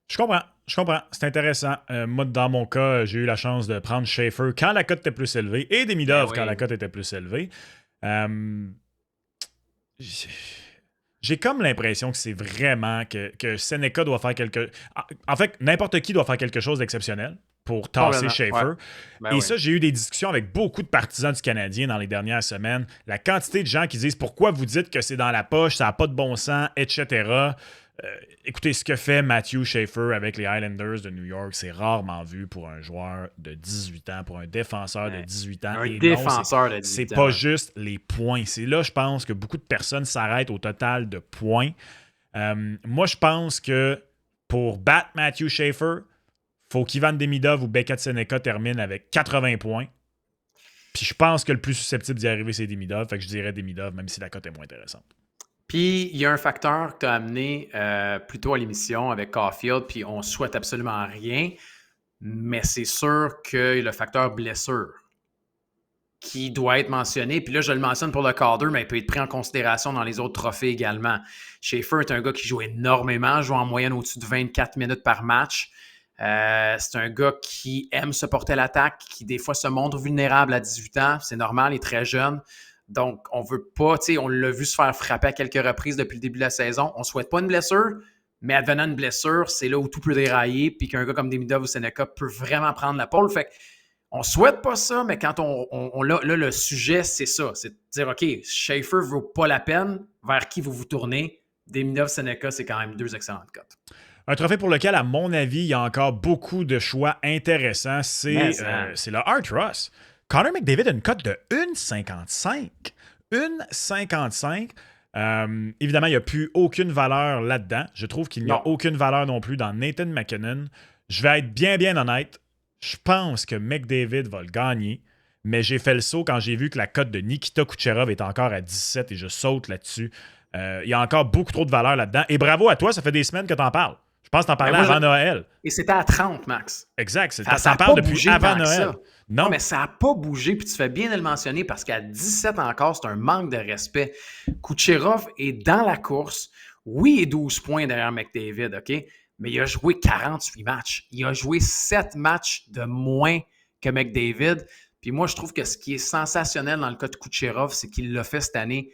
Je comprends. C'est intéressant. Moi, dans mon cas, j'ai eu la chance de prendre Schaefer quand la cote était plus élevée et Demidov quand la cote était plus élevée. J'ai comme l'impression que c'est vraiment que Seneca doit faire quelque... En fait, n'importe qui doit faire quelque chose d'exceptionnel pour tasser Schaefer. Ouais. Ça, j'ai eu des discussions avec beaucoup de partisans du Canadien dans les dernières semaines. La quantité de gens qui disent « Pourquoi vous dites que c'est dans la poche, ça n'a pas de bon sens, etc. » Écoutez, ce que fait Matthew Schaefer avec les Islanders de New York, c'est rarement vu pour un joueur de 18 ans, pour un défenseur de 18 ans. Un défenseur de 18 ans. C'est pas juste les points. C'est là, je pense, que beaucoup de personnes s'arrêtent au total de points. Moi, je pense que pour battre Matthew Schaefer, faut qu'Ivan Demidov ou Beckett Seneca terminent avec 80 points. Puis je pense que le plus susceptible d'y arriver, c'est Demidov. Fait que je dirais Demidov, même si la cote est moins intéressante. Puis, il y a un facteur que tu as amené plus tôt à l'émission avec Caulfield, puis on souhaite absolument rien, mais c'est sûr que le facteur blessure. qui doit être mentionné. Puis là, je le mentionne pour le Calder, mais il peut être pris en considération dans les autres trophées également. Schaefer est un gars qui joue énormément, joue en moyenne au-dessus de 24 minutes par match. C'est un gars qui aime se porter à l'attaque, qui des fois se montre vulnérable à 18 ans. C'est normal, il est très jeune. Donc, on veut pas, tu sais, on l'a vu se faire frapper à quelques reprises depuis le début de la saison. On ne souhaite pas une blessure, mais advenant une blessure, c'est là où tout peut dérailler, puis qu'un gars comme Demidov ou Seneca peut vraiment prendre la pole. Fait on souhaite pas ça, mais quand on là, le sujet, c'est ça. C'est de dire, OK, Schaefer ne vaut pas la peine, vers qui vous tournez? Demidov, Seneca, c'est quand même 2 excellentes cotes. Un trophée pour lequel, à mon avis, il y a encore beaucoup de choix intéressants, c'est le Art Ross. Connor McDavid a une cote de 1,55. 1,55. Évidemment, il n'y a plus aucune valeur là-dedans. Je trouve qu'il n'y a aucune valeur non plus dans Nathan MacKinnon. Je vais être bien honnête. Je pense que McDavid va le gagner, mais j'ai fait le saut quand j'ai vu que la cote de Nikita Kucherov est encore à 17 et je saute là-dessus. Il y a encore beaucoup trop de valeur là-dedans. Et bravo à toi, ça fait des semaines que tu en parles. Je pense que tu en parlais avant Noël. Et c'était à 30, Max. Exact. Ça parle depuis avant Noël. Non, mais ça n'a pas bougé, puis tu fais bien de le mentionner parce qu'à 17 encore, c'est un manque de respect. Kucherov est dans la course. Oui, il est 12 points derrière McDavid, OK? Mais il a joué 48 matchs. Il a joué 7 matchs de moins que McDavid. Puis moi, je trouve que ce qui est sensationnel dans le cas de Kucherov, c'est qu'il l'a fait cette année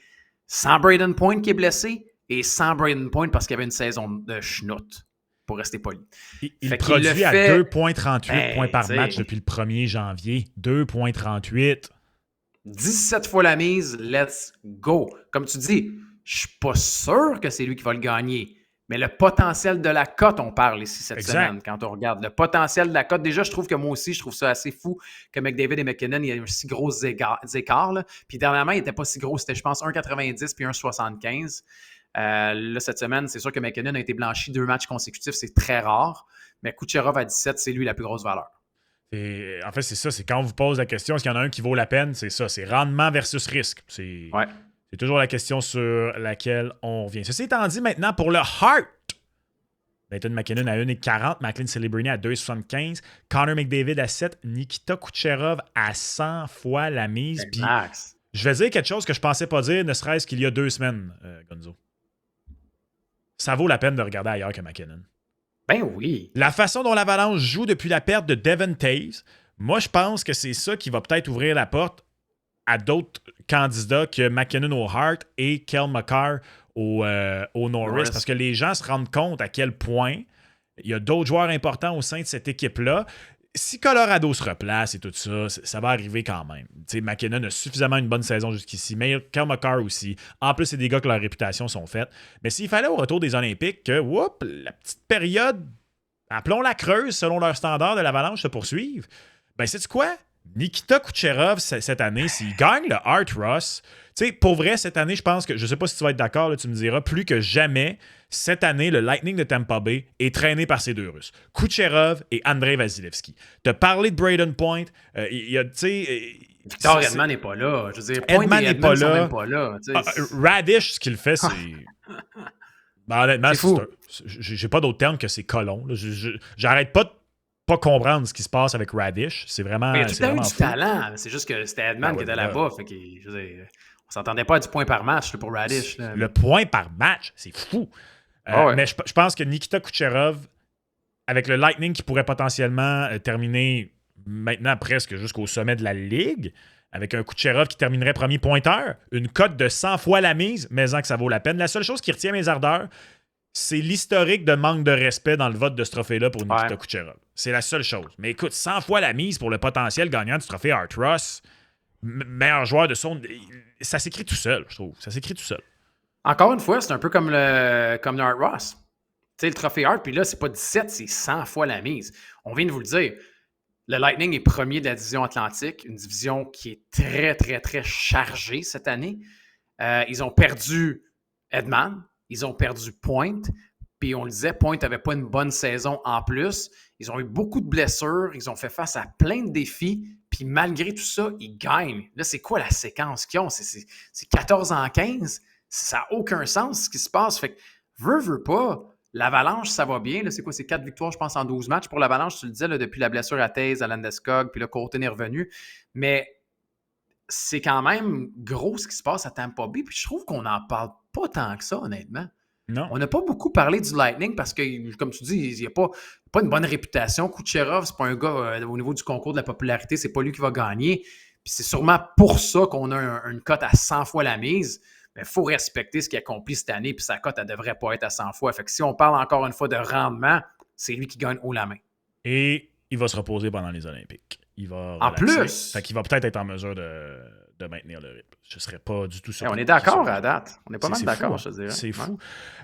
sans Brayden Point qui est blessé et sans Brayden Point parce qu'il y avait une saison de schnout, pour rester poli. Il produit à 2,38 points par match depuis le 1er janvier. 2,38. 17 fois la mise, let's go. Comme tu dis, je suis pas sûr que c'est lui qui va le gagner. Mais le potentiel de la cote, on parle ici cette semaine, quand on regarde. Le potentiel de la cote, déjà, je trouve que moi aussi, je trouve ça assez fou que McDavid et McKinnon, il y a un si gros écart. Là. Puis dernièrement, il n'était pas si gros. C'était, je pense, 1,90 puis 1,75. Là, cette semaine, c'est sûr que McKinnon a été blanchi 2 matchs consécutifs. C'est très rare. Mais Kucherov à 17, c'est lui la plus grosse valeur. Et, en fait, c'est ça. C'est quand on vous pose la question, est-ce qu'il y en a un qui vaut la peine? C'est ça. C'est rendement versus risque. C'est toujours la question sur laquelle on revient. Ceci étant dit, maintenant, pour le Heart, Nathan MacKinnon à 1,40, Macklin Celebrini à 2,75, Connor McDavid à 7, Nikita Kucherov à 100 fois la mise. Puis, je vais dire quelque chose que je pensais pas dire, ne serait-ce qu'il y a 2 semaines, Gonzo. Ça vaut la peine de regarder ailleurs que MacKinnon. Ben oui. La façon dont l'Avalanche joue depuis la perte de Devon Toews, moi, je pense que c'est ça qui va peut-être ouvrir la porte à d'autres candidats que MacKinnon au Hart et Kel McCarr au Norris, parce que les gens se rendent compte à quel point il y a d'autres joueurs importants au sein de cette équipe-là. Si Colorado se replace et tout ça, ça va arriver quand même. T'sais, MacKinnon a suffisamment une bonne saison jusqu'ici, mais Kel McCarr aussi. En plus, c'est des gars que leur réputation sont faites. Mais s'il fallait au retour des Olympiques que la petite période, appelons-la creuse selon leur standard de l'Avalanche, se poursuive, ben sais-tu quoi? Nikita Kucherov, cette année, s'il gagne le Art Ross, pour vrai, cette année, je pense que, je sais pas si tu vas être d'accord, là, tu me diras, plus que jamais, cette année, le Lightning de Tampa Bay est traîné par ces 2 Russes, Kucherov et Andrei Vasilevski. Tu as parlé de Braden Point, il y a, tu sais... Victor Edman n'est pas là. Je veux dire, Edman n'est pas là. Même pas là Radish, ce qu'il fait, c'est... Ben, honnêtement, c'est fou. J'ai pas d'autre terme que c'est colon. J'arrête pas de pas comprendre ce qui se passe avec Radish. C'est vraiment. Mais il y a tout eu du talent. C'est juste que c'était Edman qui était là-bas. Fait que, je veux dire, on s'entendait pas à du point par match là, pour Radish. Là. Le point par match, c'est fou. Mais je pense que Nikita Kucherov, avec le Lightning qui pourrait potentiellement terminer maintenant presque jusqu'au sommet de la Ligue, avec un Kucherov qui terminerait premier pointeur, une cote de 100 fois la mise, mais en que ça vaut la peine. La seule chose qui retient mes ardeurs, c'est l'historique de manque de respect dans le vote de ce trophée-là pour Nikita Kucherov. C'est la seule chose. Mais écoute, 100 fois la mise pour le potentiel gagnant du trophée Art Ross, meilleur joueur de son... Ça s'écrit tout seul, je trouve. Ça s'écrit tout seul. Encore une fois, c'est un peu comme le Art Ross. Tu sais, le trophée Art, puis là, c'est pas 17, c'est 100 fois la mise. On vient de vous le dire. Le Lightning est premier de la division Atlantique, une division qui est très, très, très chargée cette année. Ils ont perdu Edman, ils ont perdu Point, puis on le disait, Point n'avait pas une bonne saison en plus. Ils ont eu beaucoup de blessures, ils ont fait face à plein de défis, puis malgré tout ça, ils gagnent. Là, c'est quoi la séquence qu'ils ont? C'est 14-15? Ça n'a aucun sens ce qui se passe. Fait que, veut pas, l'Avalanche, ça va bien. Là, c'est quoi? C'est 4 victoires, je pense, en 12 matchs pour l'Avalanche. Tu le disais, là, depuis la blessure à Taze, à Landeskog, puis le Colton est revenu. Mais c'est quand même gros ce qui se passe à Tampa Bay. Puis je trouve qu'on n'en parle pas tant que ça, honnêtement. Non. On n'a pas beaucoup parlé du Lightning parce que, comme tu dis, il n'y a pas une bonne réputation. Kucherov, c'est pas un gars au niveau du concours de la popularité, c'est pas lui qui va gagner. Puis c'est sûrement pour ça qu'on a une cote à 100 fois la mise. Mais il faut respecter ce qu'il a accompli cette année, puis sa cote, elle ne devrait pas être à 100 fois. Fait que si on parle encore une fois de rendement, c'est lui qui gagne haut la main. Et il va se reposer pendant les Olympiques. Il va en relaxer. Plus! Fait qu'il va peut-être être en mesure de maintenir le rythme. Je ne serais pas du tout surpris. On est d'accord à date. On est pas mal d'accord, fou, je te dirais. C'est fou.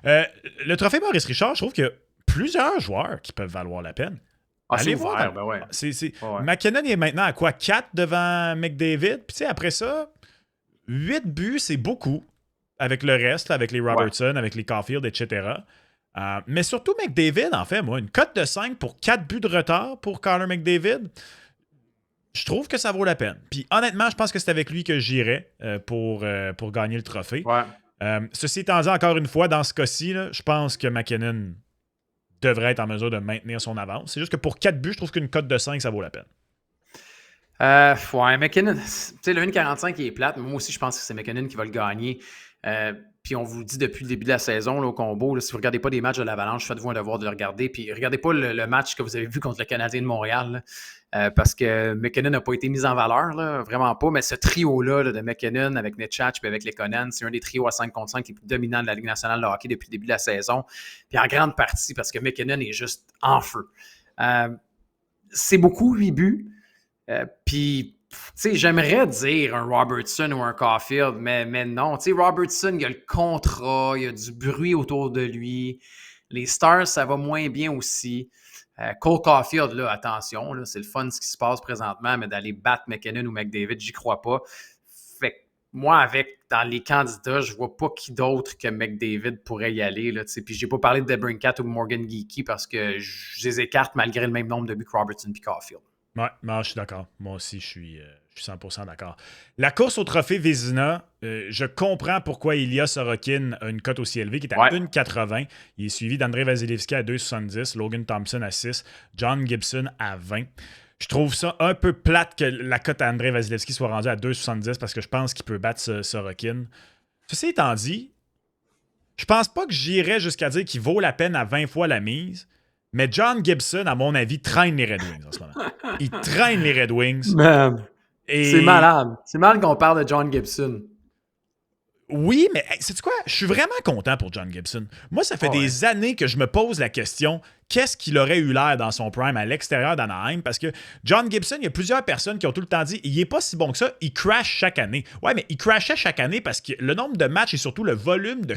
Le trophée Maurice Richard, je trouve qu'il y a plusieurs joueurs qui peuvent valoir la peine. Allez voir. Ben ouais. McKinnon est maintenant à quoi? 4 devant McDavid. Puis tu sais, après ça, 8 buts, c'est beaucoup. Avec le reste, avec les Robertson, avec les Caulfield, etc. Mais surtout McDavid, en fait, moi, une cote de 5 pour 4 buts de retard pour Connor McDavid, je trouve que ça vaut la peine. Puis honnêtement, je pense que c'est avec lui que j'irais pour gagner le trophée. Ouais. Ceci étant dit, encore une fois, dans ce cas-ci, là, je pense que McKinnon devrait être en mesure de maintenir son avance. C'est juste que pour 4 buts, je trouve qu'une cote de 5, ça vaut la peine. McKinnon, tu sais, le 1,45 il est plate, mais moi aussi, je pense que c'est McKinnon qui va le gagner. Puis on vous le dit depuis le début de la saison là, au combo, là, si vous ne regardez pas des matchs de l'Avalanche, faites-vous un devoir de le regarder. Puis regardez pas le match que vous avez vu contre le Canadien de Montréal, parce que McKinnon n'a pas été mis en valeur, là, vraiment pas. Mais ce trio-là de McKinnon avec Netchach et avec Lekonen, c'est un des trios à 5 contre 5 les plus dominants de la Ligue nationale de hockey depuis le début de la saison. Puis en grande partie parce que McKinnon est juste en feu. C'est beaucoup 8 buts. Puis tu sais, j'aimerais dire un Robertson ou un Caulfield, mais non. Tu sais, Robertson, il y a le contrat, il y a du bruit autour de lui. Les Stars, ça va moins bien aussi. Cole Caulfield, là, attention, là, c'est le fun ce qui se passe présentement, mais d'aller battre McKinnon ou McDavid, j'y crois pas. Fait que moi, dans les candidats, je vois pas qui d'autre que McDavid pourrait y aller. Là, puis j'ai pas parlé de DeBrincat ou Morgan Geekie parce que je les écarte malgré le même nombre de buts que Robertson et Caulfield. Ouais, non, je suis d'accord. Moi aussi, je suis 100% d'accord. La course au trophée Vézina, je comprends pourquoi Ilya Sorokin a une cote aussi élevée, qui est à 1,80. Il est suivi d'Andrei Vasilevski à 2,70, Logan Thompson à 6, John Gibson à 20. Je trouve ça un peu plate que la cote à Andrei Vasilevski soit rendue à 2,70 parce que je pense qu'il peut battre Sorokin. Ceci étant dit, je pense pas que j'irais jusqu'à dire qu'il vaut la peine à 20 fois la mise. Mais John Gibson, à mon avis, traîne les Red Wings en ce moment. Il traîne les Red Wings. Man, c'est malade. C'est mal qu'on parle de John Gibson. Oui, mais sais-tu quoi? Je suis vraiment content pour John Gibson. Moi, ça fait des années que je me pose la question, qu'est-ce qu'il aurait eu l'air dans son prime à l'extérieur d'Anaheim? Parce que John Gibson, il y a plusieurs personnes qui ont tout le temps dit, il n'est pas si bon que ça, il crash chaque année. Ouais, mais il crashait chaque année parce que le nombre de matchs et surtout le volume de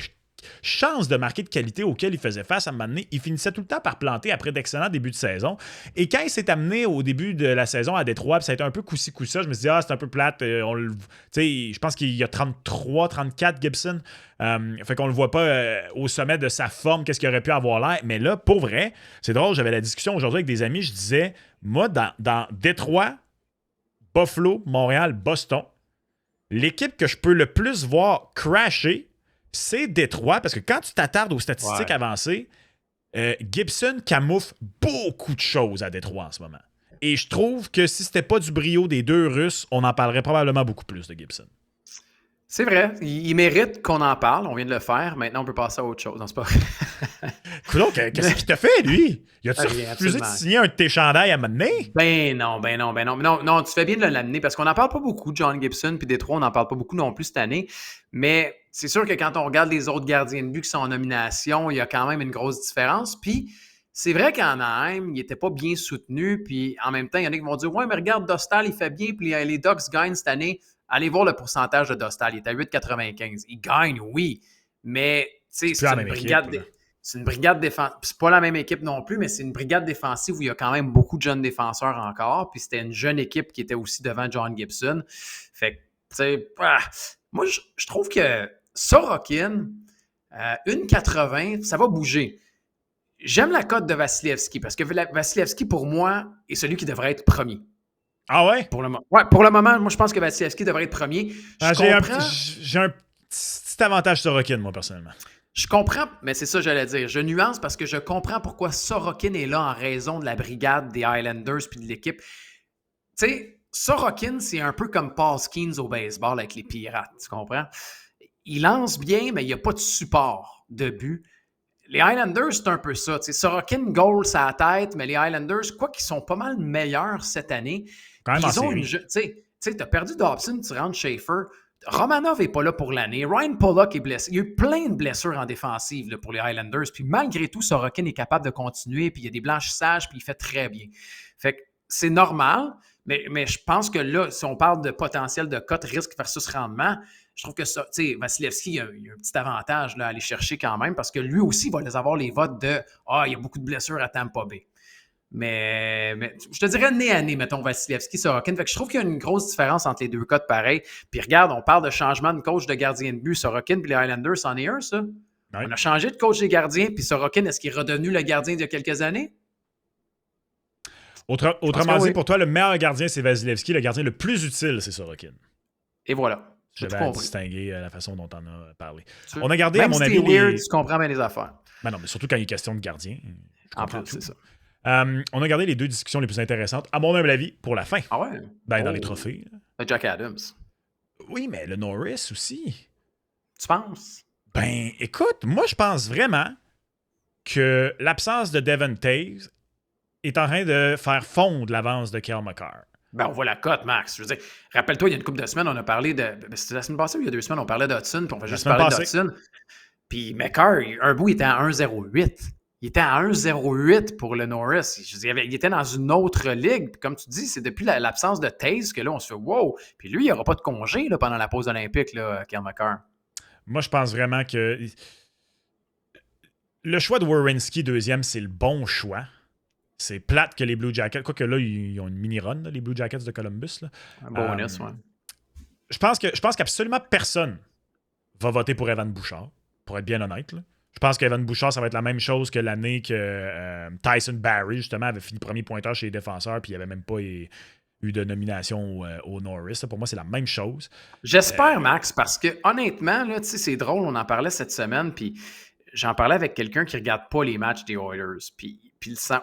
chance de marquer de qualité auquel il faisait face à un moment donné, il finissait tout le temps par planter après d'excellents débuts de saison. Et quand il s'est amené au début de la saison à Détroit, ça a été un peu coup-ci, coup-ça, je me suis dit, c'est un peu plate. Je pense qu'il y a 33, 34 Gibson. Fait qu'on le voit pas au sommet de sa forme, qu'est-ce qu'il aurait pu avoir l'air. Mais là, pour vrai, c'est drôle, j'avais la discussion aujourd'hui avec des amis, je disais, moi, dans Détroit, Buffalo, Montréal, Boston, l'équipe que je peux le plus voir crasher, c'est Détroit, parce que quand tu t'attardes aux statistiques avancées, Gibson camoufle beaucoup de choses à Détroit en ce moment. Et je trouve que si c'était pas du brio des deux Russes, on en parlerait probablement beaucoup plus de Gibson. C'est vrai, il mérite qu'on en parle, on vient de le faire, maintenant on peut passer à autre chose, non, c'est pas vrai. Coudonc, qu'est-ce qu'il t'a fait, lui? Il a-tu refusé de signer un de tes chandails à m'amener? Ben non, tu fais bien de l'amener, parce qu'on n'en parle pas beaucoup, John Gibson, puis Détroit, on n'en parle pas beaucoup non plus cette année, mais c'est sûr que quand on regarde les autres gardiens de but qui sont en nomination, il y a quand même une grosse différence, puis c'est vrai qu'Anaheim, il n'était pas bien soutenu, puis en même temps, il y en a qui vont dire « Ouais, mais regarde, Dostal, il fait bien, puis les Ducks gagnent cette année. » Allez voir le pourcentage de Dostal, il est à 8,95. Il gagne, oui, mais c'est une brigade défensive. C'est pas la même équipe non plus, mais c'est une brigade défensive où il y a quand même beaucoup de jeunes défenseurs encore, puis c'était une jeune équipe qui était aussi devant John Gibson. Fait que, tu sais, moi, je trouve que Sorokin, 1,80, ça va bouger. J'aime la cote de Vasilevski, parce que Vasilevski, pour moi, est celui qui devrait être premier. Ah ouais? Pour le moment, moi, je pense que Vasilevski devrait être premier. J'ai un petit avantage Sorokin, moi, personnellement. Je comprends, mais c'est ça que j'allais dire. Je nuance parce que je comprends pourquoi Sorokin est là en raison de la brigade des Highlanders puis de l'équipe. Tu sais, Sorokin, c'est un peu comme Paul Skeens au baseball avec les Pirates, tu comprends? Il lance bien, mais il n'y a pas de support de but. Les Highlanders, c'est un peu ça. T'sais, Sorokin goal sa tête, mais les Highlanders, quoi qu'ils sont pas mal meilleurs cette année. Quand même en Ils ont une. série. Tu sais, t'as perdu Dobson, tu rentres Schaefer. Romanov n'est pas là pour l'année. Ryan Pollock est blessé. Il y a eu plein de blessures en défensive là, pour les Highlanders. Puis malgré tout, Sorokin est capable de continuer. Puis il y a des blanchissages, puis il fait très bien. Fait que c'est normal, mais je pense que là, si on parle de potentiel de cote risque versus rendement, je trouve que ça, tu sais, Vasilevski, il y a un petit avantage là, à aller chercher quand même parce que lui aussi va les avoir les votes de il y a beaucoup de blessures à Tampa Bay. Mais je te dirais nez à nez, mettons, Vasilevski, Sorokin. Fait que je trouve qu'il y a une grosse différence entre les deux cas de pareil. Puis regarde, on parle de changement de coach de gardien de but. Sorokin puis les Highlanders, c'en est un, ça. Oui. On a changé de coach des gardiens, puis Sorokin, est-ce qu'il est redevenu le gardien d'il y a quelques années? Autrement dit, pour toi, le meilleur gardien, c'est Vasilevski. Le gardien le plus utile, c'est Sorokin. Et voilà. Je vais à distinguer la façon dont on a parlé. On a gardé, même à mon si avis... weird, tu comprends bien les affaires. Ben non, mais surtout quand il est question de gardien. En plus, c'est ça. On a gardé les deux discussions les plus intéressantes, à mon humble avis, pour la fin. Ah ouais? Ben, dans les trophées. Le Jack Adams. Oui, mais le Norris aussi. Tu penses? Ben, écoute, moi, je pense vraiment que l'absence de Devon Toews est en train de faire fondre l'avance de Cale Makar. Ben, on voit la cote, Max. Je veux dire, rappelle-toi, il y a une couple de semaines, on a parlé de... C'était la semaine passée ou il y a 2 semaines, on parlait d'Hudson, puis on va juste parler d'Hudson. Puis Makar, un bout, il était à 1,08. Il était à 1,08 pour le Norris. Je veux dire, il était dans une autre ligue. Puis comme tu dis, c'est depuis l'absence de Toews que là, on se fait wow. Puis lui, il n'y aura pas de congé là, pendant la pause olympique, Cale Makar. Moi, je pense vraiment que le choix de Werenski deuxième, c'est le bon choix. C'est plate que les Blue Jackets, quoique là, ils ont une mini-run, là, les Blue Jackets de Columbus. Là. Un bonus, ouais. Je pense qu'absolument personne va voter pour Evan Bouchard, pour être bien honnête. Là. Je pense qu'Evan Bouchard, ça va être la même chose que l'année que Tyson Barrie, justement, avait fini premier pointeur chez les défenseurs, puis il n'avait même pas eu de nomination au Norris. Pour moi, c'est la même chose. J'espère, Max, parce que honnêtement, là, c'est drôle, on en parlait cette semaine, puis j'en parlais avec quelqu'un qui ne regarde pas les matchs des Oilers. Puis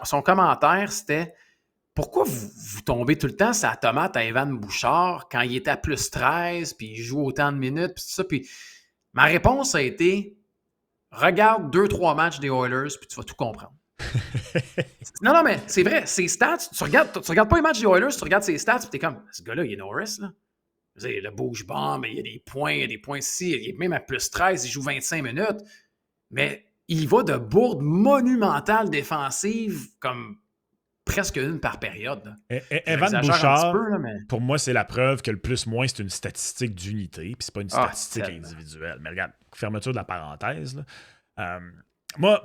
son commentaire, c'était « Pourquoi vous tombez tout le temps sur la tomate à Evan Bouchard quand il était à plus 13, puis il joue autant de minutes, puis tout ça? » Puis ma réponse a été « Regarde 2-3 matchs des Oilers, puis tu vas tout comprendre. » Non, mais c'est vrai, ses stats, tu regardes pas les matchs des Oilers, tu regardes ses stats, puis t'es comme « Ce gars-là, il est Norris, là. » Il le bouge bon, mais il y a des points ici, il est même à plus 13, il joue 25 minutes. Mais il va de bourdes monumentales défensives comme presque une par période. Evan Bouchard, pour moi, c'est la preuve que le plus-moins, c'est une statistique d'unité, puis c'est pas une statistique individuelle. Mais regarde, fermeture de la parenthèse. Là. Moi,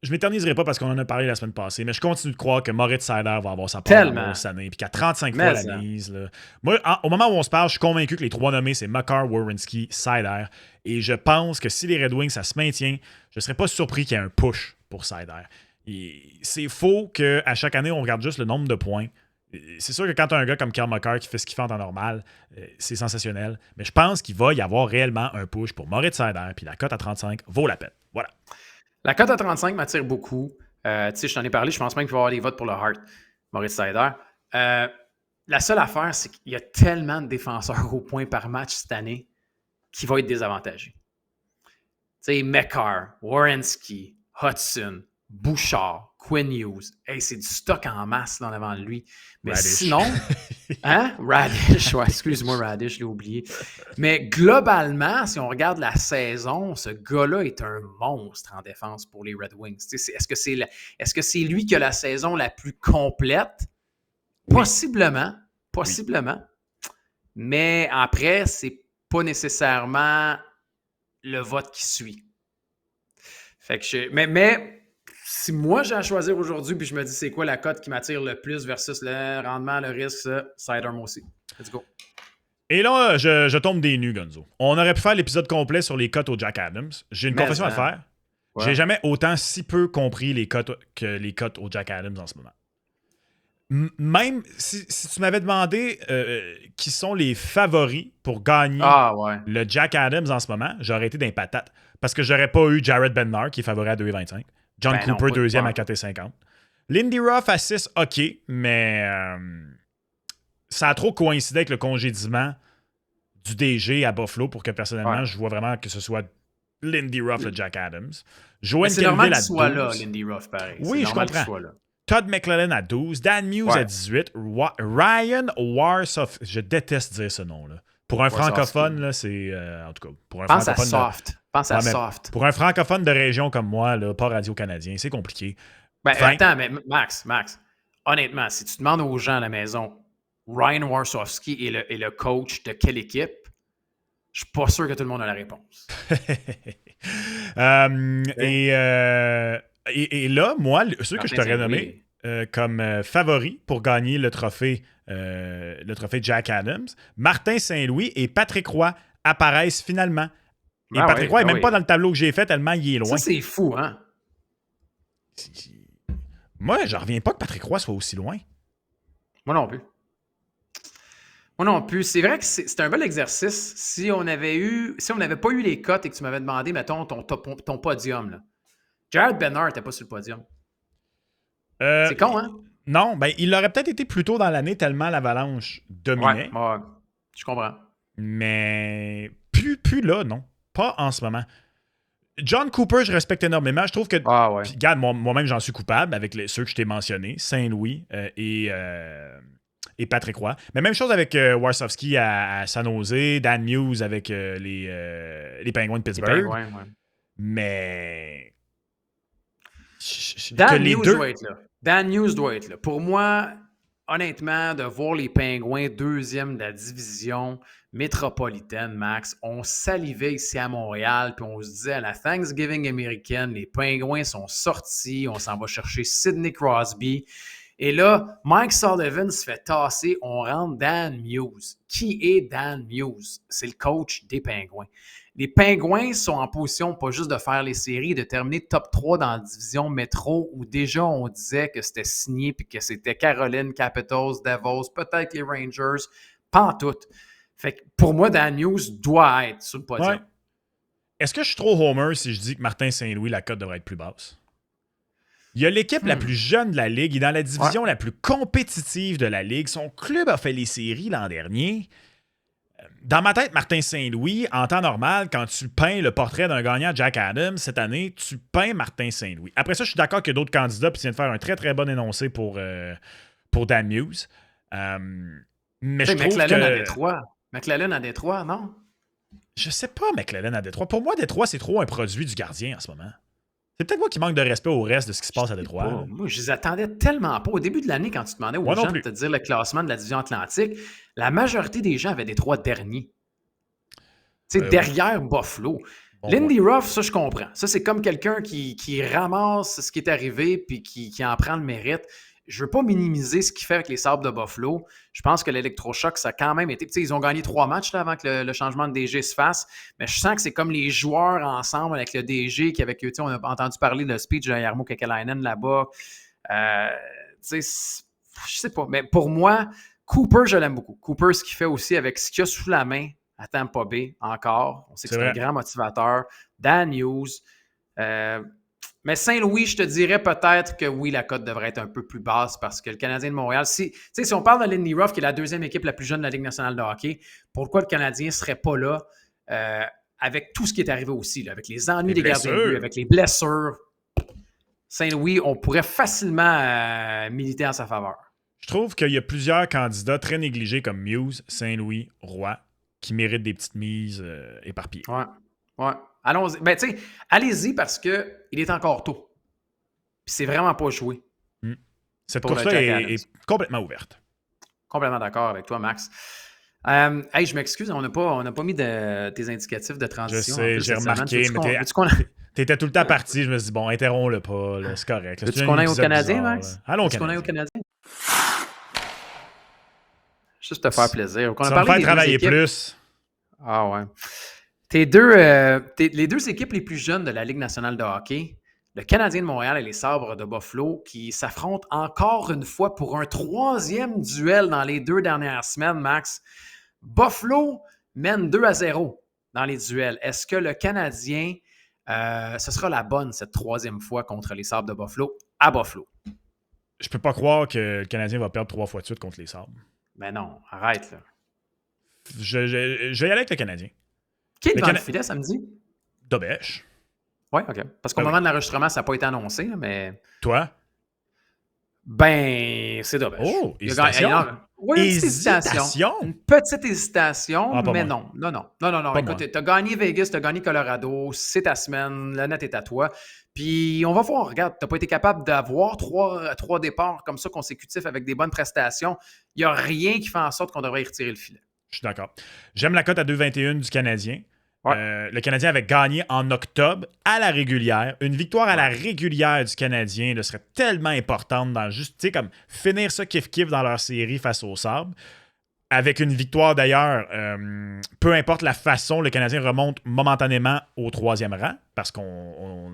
je m'éterniserai pas parce qu'on en a parlé la semaine passée, mais je continue de croire que Moritz Seider va avoir sa part de cette année, puis qu'à 35 fois la mise. Là. Moi, au moment où on se parle, je suis convaincu que les 3 nommés, c'est Makar, Werenski, Seider. Et je pense que si les Red Wings, ça se maintient, je ne serais pas surpris qu'il y ait un push pour Seider. C'est faux qu'à chaque année, on regarde juste le nombre de points. C'est sûr que quand tu as un gars comme Cale Makar qui fait ce qu'il fait en temps normal, c'est sensationnel. Mais je pense qu'il va y avoir réellement un push pour Moritz Seider, puis la cote à 35 vaut la peine. Voilà. La cote à 35 m'attire beaucoup. Je t'en ai parlé, je pense même qu'il va y avoir des votes pour le Hart, Moritz Seider. La seule affaire, c'est qu'il y a tellement de défenseurs au point par match cette année qui vont être désavantagés. Tu sais, Makar, Werenski, Hudson, Bouchard, Quinn Hughes. Hey, c'est du stock en masse là, devant lui. Mais Radish. Sinon... Hein? Radish, ouais, excuse-moi, Radish, je l'ai oublié. Mais globalement, si on regarde la saison, ce gars-là est un monstre en défense pour les Red Wings. Est-ce que c'est lui qui a la saison la plus complète? Possiblement. Possiblement. Oui. Mais après, c'est pas nécessairement le vote qui suit. Fait que mais si moi j'ai à choisir aujourd'hui puis je me dis c'est quoi la cote qui m'attire le plus versus le rendement, le risque, Seider moi aussi. Let's go. Et là, je tombe des nues, Gonzo. On aurait pu faire l'épisode complet sur les cotes au Jack Adams. J'ai une confession à faire. Ouais. J'ai jamais autant si peu compris les cotes au Jack Adams en ce moment. Même si tu m'avais demandé qui sont les favoris pour gagner le Jack Adams en ce moment, j'aurais été d'un patate. Parce que j'aurais pas eu Jared Bednar qui est favori à 2,25. John Cooper, deuxième à 4,50. Lindy Ruff à 6, OK, mais ça a trop coïncidé avec le congédiement du DG à Buffalo pour que personnellement, Ouais. je vois vraiment que ce soit Lindy Ruff et Jack Adams. Mais Joanne c'est normal Kelville qu'il à soit là, 12. Lindy Ruff, pareil. C'est Oui, je normal qu'il comprends. soit là. Todd McClellan à 12, Dan Muse à Ouais. 18, Ryan Warsofsky. Je déteste dire ce nom-là. Pour un Warsofsky. francophone, là, c'est. En tout cas, pour un Pense à francophone. soft. Pense à Ouais, mais soft. pour un francophone de région comme moi, là, pas radio-canadien, c'est compliqué. Ben, Fin. attends, mais Max, honnêtement, si tu demandes aux gens à la maison, Ryan Warsofsky est le coach de quelle équipe, je suis pas sûr que tout le monde a la réponse. Et là, moi, ceux que je t'aurais Martin nommés comme favoris pour gagner le trophée Jack Adams, Martin Saint-Louis et Patrick Roy apparaissent finalement. Et Ah Patrick oui, Roy n'est ah même oui. pas dans le tableau que j'ai fait tellement il est loin. Ça, c'est fou, hein? Moi, j'en reviens pas que Patrick Roy soit aussi loin. Moi non plus. Moi non plus. C'est vrai que c'est un bel exercice. Si on n'avait pas eu les cotes et que tu m'avais demandé, mettons, ton podium, là. Jared Bernard n'était pas sur le podium. C'est con, hein? Non, ben il aurait peut-être été plus tôt dans l'année tellement l'Avalanche dominait. Ouais, je comprends. Mais plus là, non. Pas en ce moment. John Cooper, je respecte énormément. Je trouve que. Ah ouais. Puis, regarde, moi-même, j'en suis coupable avec ceux que je t'ai mentionnés, Saint-Louis et Patrick Roy. Mais même chose avec Warsofsky à San Jose, Dan Muse avec les Penguins de Pittsburgh. Les Penguins, ouais. Mais. Dan Muse doit être là. Dan Muse doit être là. Pour moi, honnêtement, de voir les Penguins deuxième de la division métropolitaine, Max, on salivait ici à Montréal, puis on se disait à la Thanksgiving américaine, les Penguins sont sortis, on s'en va chercher Sidney Crosby. Et là, Mike Sullivan se fait tasser, on rentre Dan Muse. Qui est Dan Muse? C'est le coach des Penguins. Les Penguins sont en position pas juste de faire les séries, de terminer top 3 dans la division métro où déjà on disait que c'était signé puis que c'était Caroline, Capitals, Devils, peut-être les Rangers, pas en tout. Fait que pour moi, Dan Muse doit être sur le podium. Ouais. Est-ce que je suis trop homer si je dis que Martin Saint-Louis, la cote devrait être plus basse? Il y a l'équipe la plus jeune de la Ligue. Il est dans la division la plus compétitive de la Ligue. Son club a fait les séries l'an dernier. Dans ma tête, Martin Saint-Louis, en temps normal, quand tu peins le portrait d'un gagnant Jack Adams, cette année, tu peins Martin Saint-Louis. Après ça, je suis d'accord qu'il y a d'autres candidats, puis tu viens de faire un très, très bon énoncé pour Dan Muse. Mais je trouve McLellan que... à Détroit. McLellan à Détroit, non? Je sais pas, McLellan à Détroit. Pour moi, Détroit, c'est trop un produit du gardien en ce moment. C'est peut-être moi qui manque de respect au reste de ce qui se passe à Détroit. Moi, je les attendais tellement pas. Au début de l'année, quand tu demandais aux gens de te dire le classement de la division Atlantique, la majorité des gens avaient Détroit dernier. Tu sais, derrière Buffalo. Bon, Lindy Ruff, ça, je comprends. Ça, c'est comme quelqu'un qui ramasse ce qui est arrivé puis qui en prend le mérite. Je ne veux pas minimiser ce qu'il fait avec les Sabres de Buffalo. Je pense que l'électrochoc, ça a quand même été... Tu sais, ils ont gagné 3 matchs là, avant que le changement de DG se fasse, mais je sens que c'est comme les joueurs ensemble avec le DG, on a entendu parler de speech de Jarmo Kekalainen là-bas. Tu sais, je sais pas, mais pour moi, Cooper, je l'aime beaucoup. Cooper, ce qu'il fait aussi avec ce qu'il a sous la main à Tampa Bay, encore. On sait que c'est un grand motivateur. Dan Hughes. Mais Saint-Louis, je te dirais peut-être que oui, la cote devrait être un peu plus basse parce que le Canadien de Montréal, si on parle de Lindy Ruff, qui est la deuxième équipe la plus jeune de la Ligue nationale de hockey, pourquoi le Canadien ne serait pas là avec tout ce qui est arrivé aussi, là, avec les ennuis des gardiens de but, avec les blessures? Saint-Louis, on pourrait facilement militer en sa faveur. Je trouve qu'il y a plusieurs candidats très négligés comme Muse, Saint-Louis, Roy, qui méritent des petites mises éparpillées. Ouais. Allons-y. Ben, tu sais, allez-y parce qu'il est encore tôt. Puis c'est vraiment pas joué. Cette course-là est complètement ouverte. Complètement d'accord avec toi, Max. Hey, je m'excuse, on n'a pas mis tes indicatifs de transition. Je sais, j'ai remarqué, mais t'étais tout le temps parti. Je me suis dit, bon, interromps-le pas, là, c'est correct. Veux-tu qu'on aille au Canadien, Max? Allons au Canadien. Juste te faire plaisir. Ça va me faire travailler plus. Ah ouais. Les deux équipes les plus jeunes de la Ligue nationale de hockey, le Canadien de Montréal et les Sabres de Buffalo, qui s'affrontent encore une fois pour un troisième duel dans les 2 dernières semaines, Max. Buffalo mène 2-0 dans les duels. Est-ce que le Canadien, ce sera la bonne cette troisième fois contre les Sabres de Buffalo à Buffalo? Je peux pas croire que le Canadien va perdre 3 fois de suite contre les Sabres. Mais non, arrête, là. Je vais y aller avec le Canadien. Qui est Le devant le filet samedi? Dobèche. Oui, OK. Parce qu'au Ben oui. moment de l'enregistrement, ça n'a pas été annoncé, là, mais... Toi? Ben, c'est dommage. Oh, hésitation? Oui, une petite hésitation. Hésitation? Une petite hésitation, Ah, pas mais moi. non. Non, non. Non, non, non. Pas Écoute, moi. tu as gagné Vegas, tu as gagné Colorado, c'est ta semaine, la net est à toi. Puis on va voir, regarde, tu n'as pas été capable d'avoir trois départs comme ça consécutifs avec des bonnes prestations. Il n'y a rien qui fait en sorte qu'on devrait y retirer le filet. Je suis d'accord. J'aime la cote à 2,21 du Canadien. Ouais. Le Canadien avait gagné en octobre à la régulière. Une victoire à la régulière du Canadien serait tellement importante dans juste, tu sais, comme finir ça kiff-kiff dans leur série face au Sabres. Avec une victoire d'ailleurs, peu importe la façon, le Canadien remonte momentanément au 3e rang parce qu'on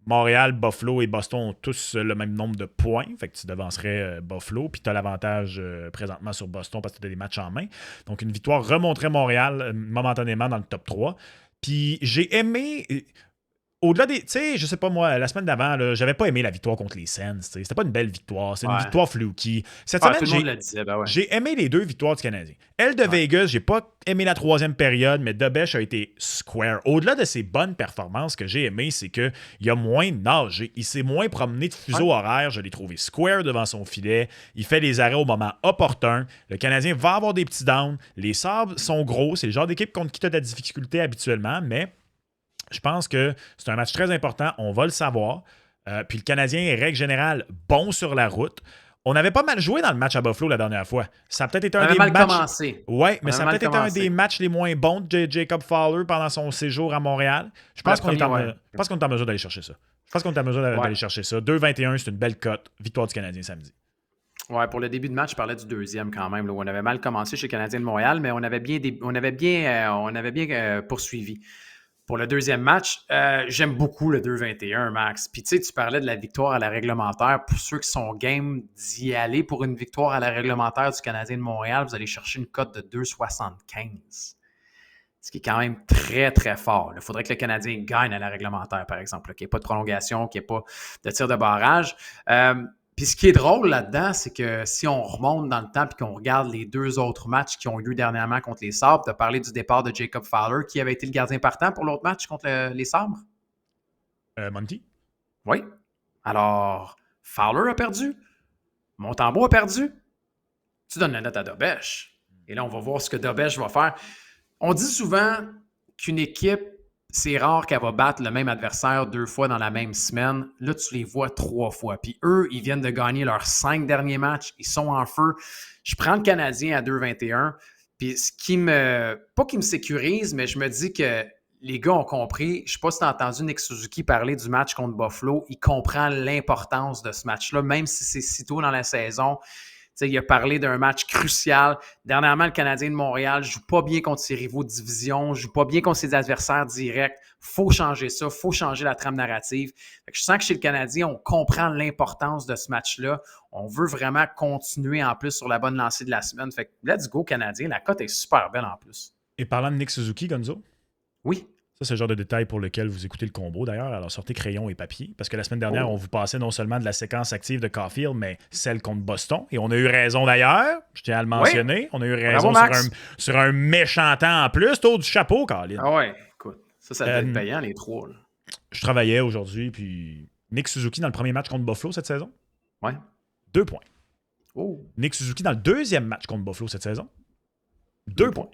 Montréal, Buffalo et Boston ont tous le même nombre de points. Fait que tu devancerais Buffalo, puis tu as l'avantage présentement sur Boston parce que tu as des matchs en main. Donc une victoire remonterait Montréal momentanément dans le top 3. Puis j'ai aimé... Au-delà des. Tu sais, je sais pas moi, la semaine d'avant, là, j'avais pas aimé la victoire contre les Sens. C'était pas une belle victoire. C'est une victoire fluky. Cette semaine, tout le monde le disait, ben ouais. J'ai aimé les 2 victoires du Canadien. Elle de Vegas, j'ai pas aimé la 3e période, mais Dobèche a été square. Au-delà de ses bonnes performances, que j'ai aimé, c'est qu'il a moins nagé. Il s'est moins promené de fuseau horaire. Je l'ai trouvé square devant son filet. Il fait les arrêts au moment opportun. Le Canadien va avoir des petits downs. Les Sabres sont gros. C'est le genre d'équipe contre qui tu as de la difficulté habituellement, mais. Je pense que c'est un match très important. On va le savoir. Puis le Canadien est, règle générale, bon sur la route. On avait pas mal joué dans le match à Buffalo la dernière fois. Ça a peut-être été un des matchs... commencé. Oui, mais ça a peut-être été un des matchs les moins bons de Jacob Fowler pendant son séjour à Montréal. Je pense qu'on est en mesure d'aller chercher ça. Je pense qu'on est en mesure d'aller chercher ça. 2-21, c'est une belle cote. Victoire du Canadien samedi. Ouais, pour le début de match, je parlais du deuxième quand même, là, où on avait mal commencé chez le Canadien de Montréal, mais on avait bien poursuivi. Pour le deuxième match, j'aime beaucoup le 2-21, Max. Puis tu sais, tu parlais de la victoire à la réglementaire. Pour ceux qui sont game d'y aller pour une victoire à la réglementaire du Canadien de Montréal, vous allez chercher une cote de 2,75. Ce qui est quand même très, très fort. Il faudrait que le Canadien gagne à la réglementaire, par exemple, qu'il n'y ait pas de prolongation, qu'il n'y ait pas de tir de barrage. Puis ce qui est drôle là-dedans, c'est que si on remonte dans le temps et qu'on regarde les 2 autres matchs qui ont eu lieu dernièrement contre les Sabres, tu as parlé du départ de Jacob Fowler, qui avait été le gardien partant pour l'autre match contre les Sabres? Monty? Oui. Alors, Fowler a perdu. Montembeault a perdu. Tu donnes la note à Dobèche. Et là, on va voir ce que Dobèche va faire. On dit souvent qu'une équipe, c'est rare qu'elle va battre le même adversaire 2 fois dans la même semaine. Là, tu les vois 3 fois. Puis eux, ils viennent de gagner leurs 5 derniers matchs. Ils sont en feu. Je prends le Canadien à 2,21. Puis ce qui me... Pas qui me sécurise, mais je me dis que les gars ont compris. Je ne sais pas si tu as entendu Nick Suzuki parler du match contre Buffalo. Il comprend l'importance de ce match-là, même si c'est si tôt dans la saison. T'sais, il a parlé d'un match crucial. Dernièrement, le Canadien de Montréal ne joue pas bien contre ses rivaux de division, ne joue pas bien contre ses adversaires directs. Il faut changer ça, il faut changer la trame narrative. Fait que je sens que chez le Canadien, on comprend l'importance de ce match-là. On veut vraiment continuer en plus sur la bonne lancée de la semaine. Fait que let's go, Canadien. La cote est super belle en plus. Et parlant de Nick Suzuki, Gonzo? Oui. Ça, c'est le genre de détail pour lequel vous écoutez le combo, d'ailleurs. Alors, sortez crayon et papier. Parce que la semaine dernière, on vous passait non seulement de la séquence active de Caulfield, mais celle contre Boston. Et on a eu raison, d'ailleurs. Je tiens à le mentionner. Oui. On a eu raison sur un méchant temps en plus. Tôt du chapeau, Colin. Ah ouais, écoute. Ça devait être payant, les 3. Là. Je travaillais aujourd'hui, puis Nick Suzuki dans le premier match contre Buffalo cette saison. Ouais. 2 points. Oh. Nick Suzuki dans le deuxième match contre Buffalo cette saison. 2 points.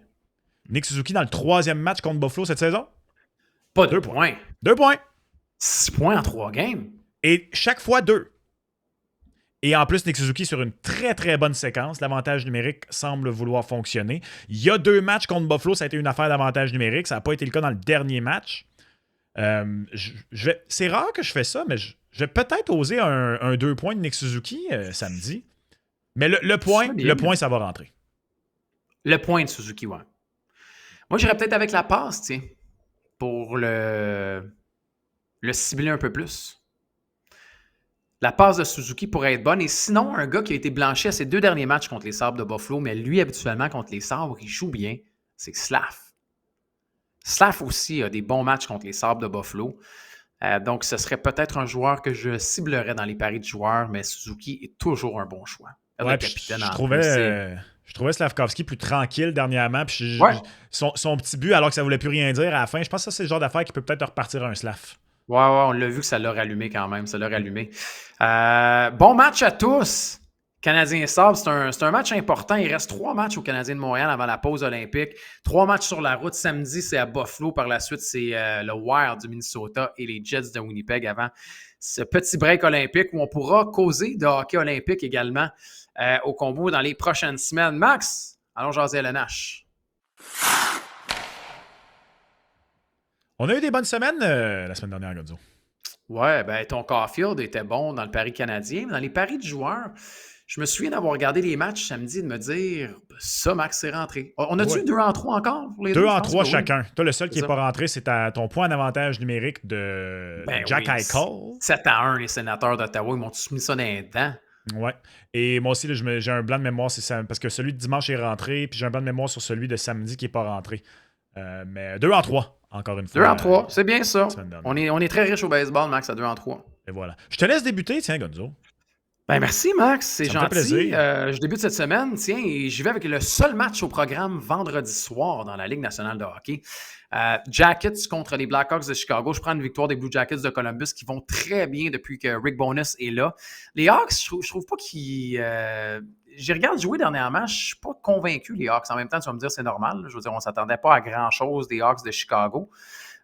Nick Suzuki dans le troisième match contre Buffalo cette saison. Pas 2 points. 2 points. 6 points en 3 games. Et chaque fois 2. Et en plus, Nick Suzuki sur une très, très bonne séquence. L'avantage numérique semble vouloir fonctionner. Il y a 2 matchs contre Buffalo, ça a été une affaire d'avantage numérique. Ça n'a pas été le cas dans le dernier match. C'est rare que je fais ça, mais je vais peut-être oser un 2 points de Nick Suzuki samedi. Mais le point, ça va rentrer. Le point de Suzuki, ouais. Moi, j'irais peut-être avec la passe, tiens. Pour le cibler un peu plus. La passe de Suzuki pourrait être bonne. Et sinon, un gars qui a été blanchi à ses 2 derniers matchs contre les Sabres de Buffalo, mais lui, habituellement, contre les Sabres, il joue bien, c'est Slav. Slav aussi a des bons matchs contre les Sabres de Buffalo. Donc, ce serait peut-être un joueur que je ciblerais dans les paris de joueurs, mais Suzuki est toujours un bon choix. Ouais, je Je trouvais Slavkovski plus tranquille dernièrement. Puis Ouais. son petit but, alors que ça voulait plus rien dire à la fin, je pense que ça, c'est le genre d'affaire qui peut peut-être repartir un Slav. Ouais, on l'a vu que ça l'a rallumé quand même. Ça l'a rallumé. Bon match à tous. Canadiens Sabres, c'est un match important. Il reste 3 matchs aux Canadiens de Montréal avant la pause olympique. 3 matchs sur la route. Samedi, c'est à Buffalo. Par la suite, c'est le Wild du Minnesota et les Jets de Winnipeg avant ce petit break olympique où on pourra causer de hockey olympique également au combo dans les prochaines semaines. Max, allons jaser LNH. On a eu des bonnes semaines la semaine dernière, Gonzo. Ouais, ben ton Caulfield était bon dans le pari canadien, mais dans les paris de joueurs, je me souviens d'avoir regardé les matchs samedi et de me dire ça, Max, c'est rentré. On a-tu 2 en 3 encore pour les 2 deux? en 3 Oui. chacun. Toi, le seul qui C'est n'est pas rentré, c'est ton point d'avantage numérique de Jack Eichel. 7-1, les sénateurs d'Ottawa, ils m'ont tous mis ça dans les dents. Ouais. Et moi aussi, là, j'ai un blanc de mémoire, parce que celui de dimanche est rentré, puis j'ai un blanc de mémoire sur celui de samedi qui n'est pas rentré. Mais 2 en 3, encore une fois. 2 en 3, c'est bien ça. Semaine On est très riche au baseball, Max, à 2 en 3. Et voilà. Je te laisse débuter, tiens, Gonzo. Ben merci, Max, c'est Ça me fait gentil. plaisir. Je débute cette semaine, tiens, et j'y vais avec le seul match au programme vendredi soir dans la Ligue nationale de hockey. Jackets contre les Blackhawks de Chicago. Je prends une victoire des Blue Jackets de Columbus qui vont très bien depuis que Rick Bowness est là. Les Hawks, je trouve pas qu'ils... J'y regarde jouer dernièrement, je suis pas convaincu, les Hawks. En même temps, tu vas me dire, c'est normal. Je veux dire, on s'attendait pas à grand-chose des Hawks de Chicago.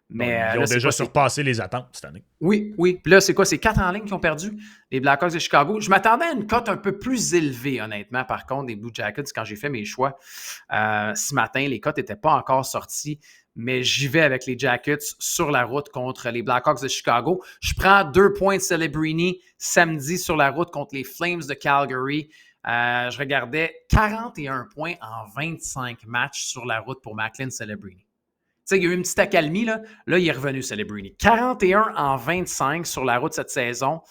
Mais Ils ont déjà surpassé les attentes cette année. Oui. Puis là, c'est quoi? C'est 4 en ligne qui ont perdu, les Blackhawks de Chicago. Je m'attendais à une cote un peu plus élevée, honnêtement, par contre, des Blue Jackets, quand j'ai fait mes choix ce matin. Les cotes n'étaient pas encore sorties, mais j'y vais avec les Jackets sur la route contre les Blackhawks de Chicago. Je prends 2 points de Celebrini samedi sur la route contre les Flames de Calgary. Je regardais 41 points en 25 matchs sur la route pour Macklin Celebrini. Tu sais, il y a eu une petite accalmie, là. Là, il est revenu, Celebrini. 41 en 25 sur la route cette saison.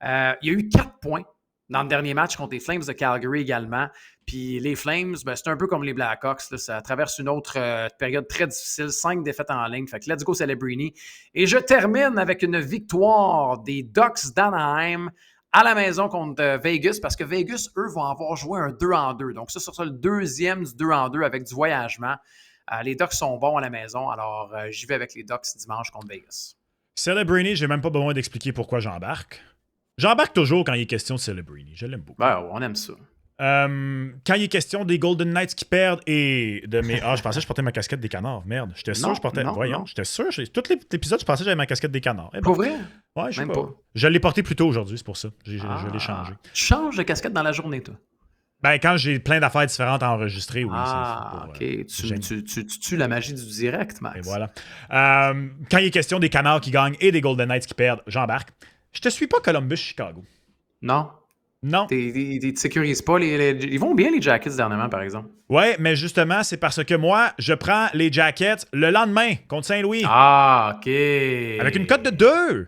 Il y a eu 4 points dans le dernier match contre les Flames de Calgary également. Puis les Flames, ben, c'est un peu comme les Blackhawks. Là, ça traverse une autre période très difficile. 5 défaites en ligne. Fait que let's go, Celebrini. Et je termine avec une victoire des Ducks d'Anaheim à la maison contre Vegas, parce que Vegas, eux, vont avoir joué un 2 en 2. Donc ça sera le deuxième du 2 en 2 avec du voyagement. Les Ducks sont bons à la maison, alors j'y vais avec les Ducks dimanche contre Vegas. Celebrini, j'ai même pas besoin d'expliquer pourquoi j'embarque. J'embarque toujours quand il est question de Celebrini. Je l'aime beaucoup. Ben, on aime ça. Quand il est question des Golden Knights qui perdent et de mes... Ah, je pensais que je portais ma casquette des canards. Merde. J'étais sûr que je portais... Voyons, j'étais sûr. Tout l'épisode, je pensais que j'avais ma casquette des canards. Pour vrai? Ouais, je sais même pas. Je l'ai porté plus tôt aujourd'hui, c'est pour ça. Je l'ai changé. Tu changes de casquette dans la journée, toi? Ben, quand j'ai plein d'affaires différentes à enregistrer, oui. OK. Tu tues la magie du direct, Max. Et voilà. Quand il est question des canards qui gagnent et des Golden Knights qui perdent, j'embarque. Je te suis pas Columbus-Chicago. Non? Non. Tu te sécurises pas. Ils vont bien, les Jackets, dernièrement, par exemple. Ouais, mais justement, c'est parce que moi, je prends les Jackets le lendemain contre Saint-Louis. Ah, OK. Avec une cote de 2.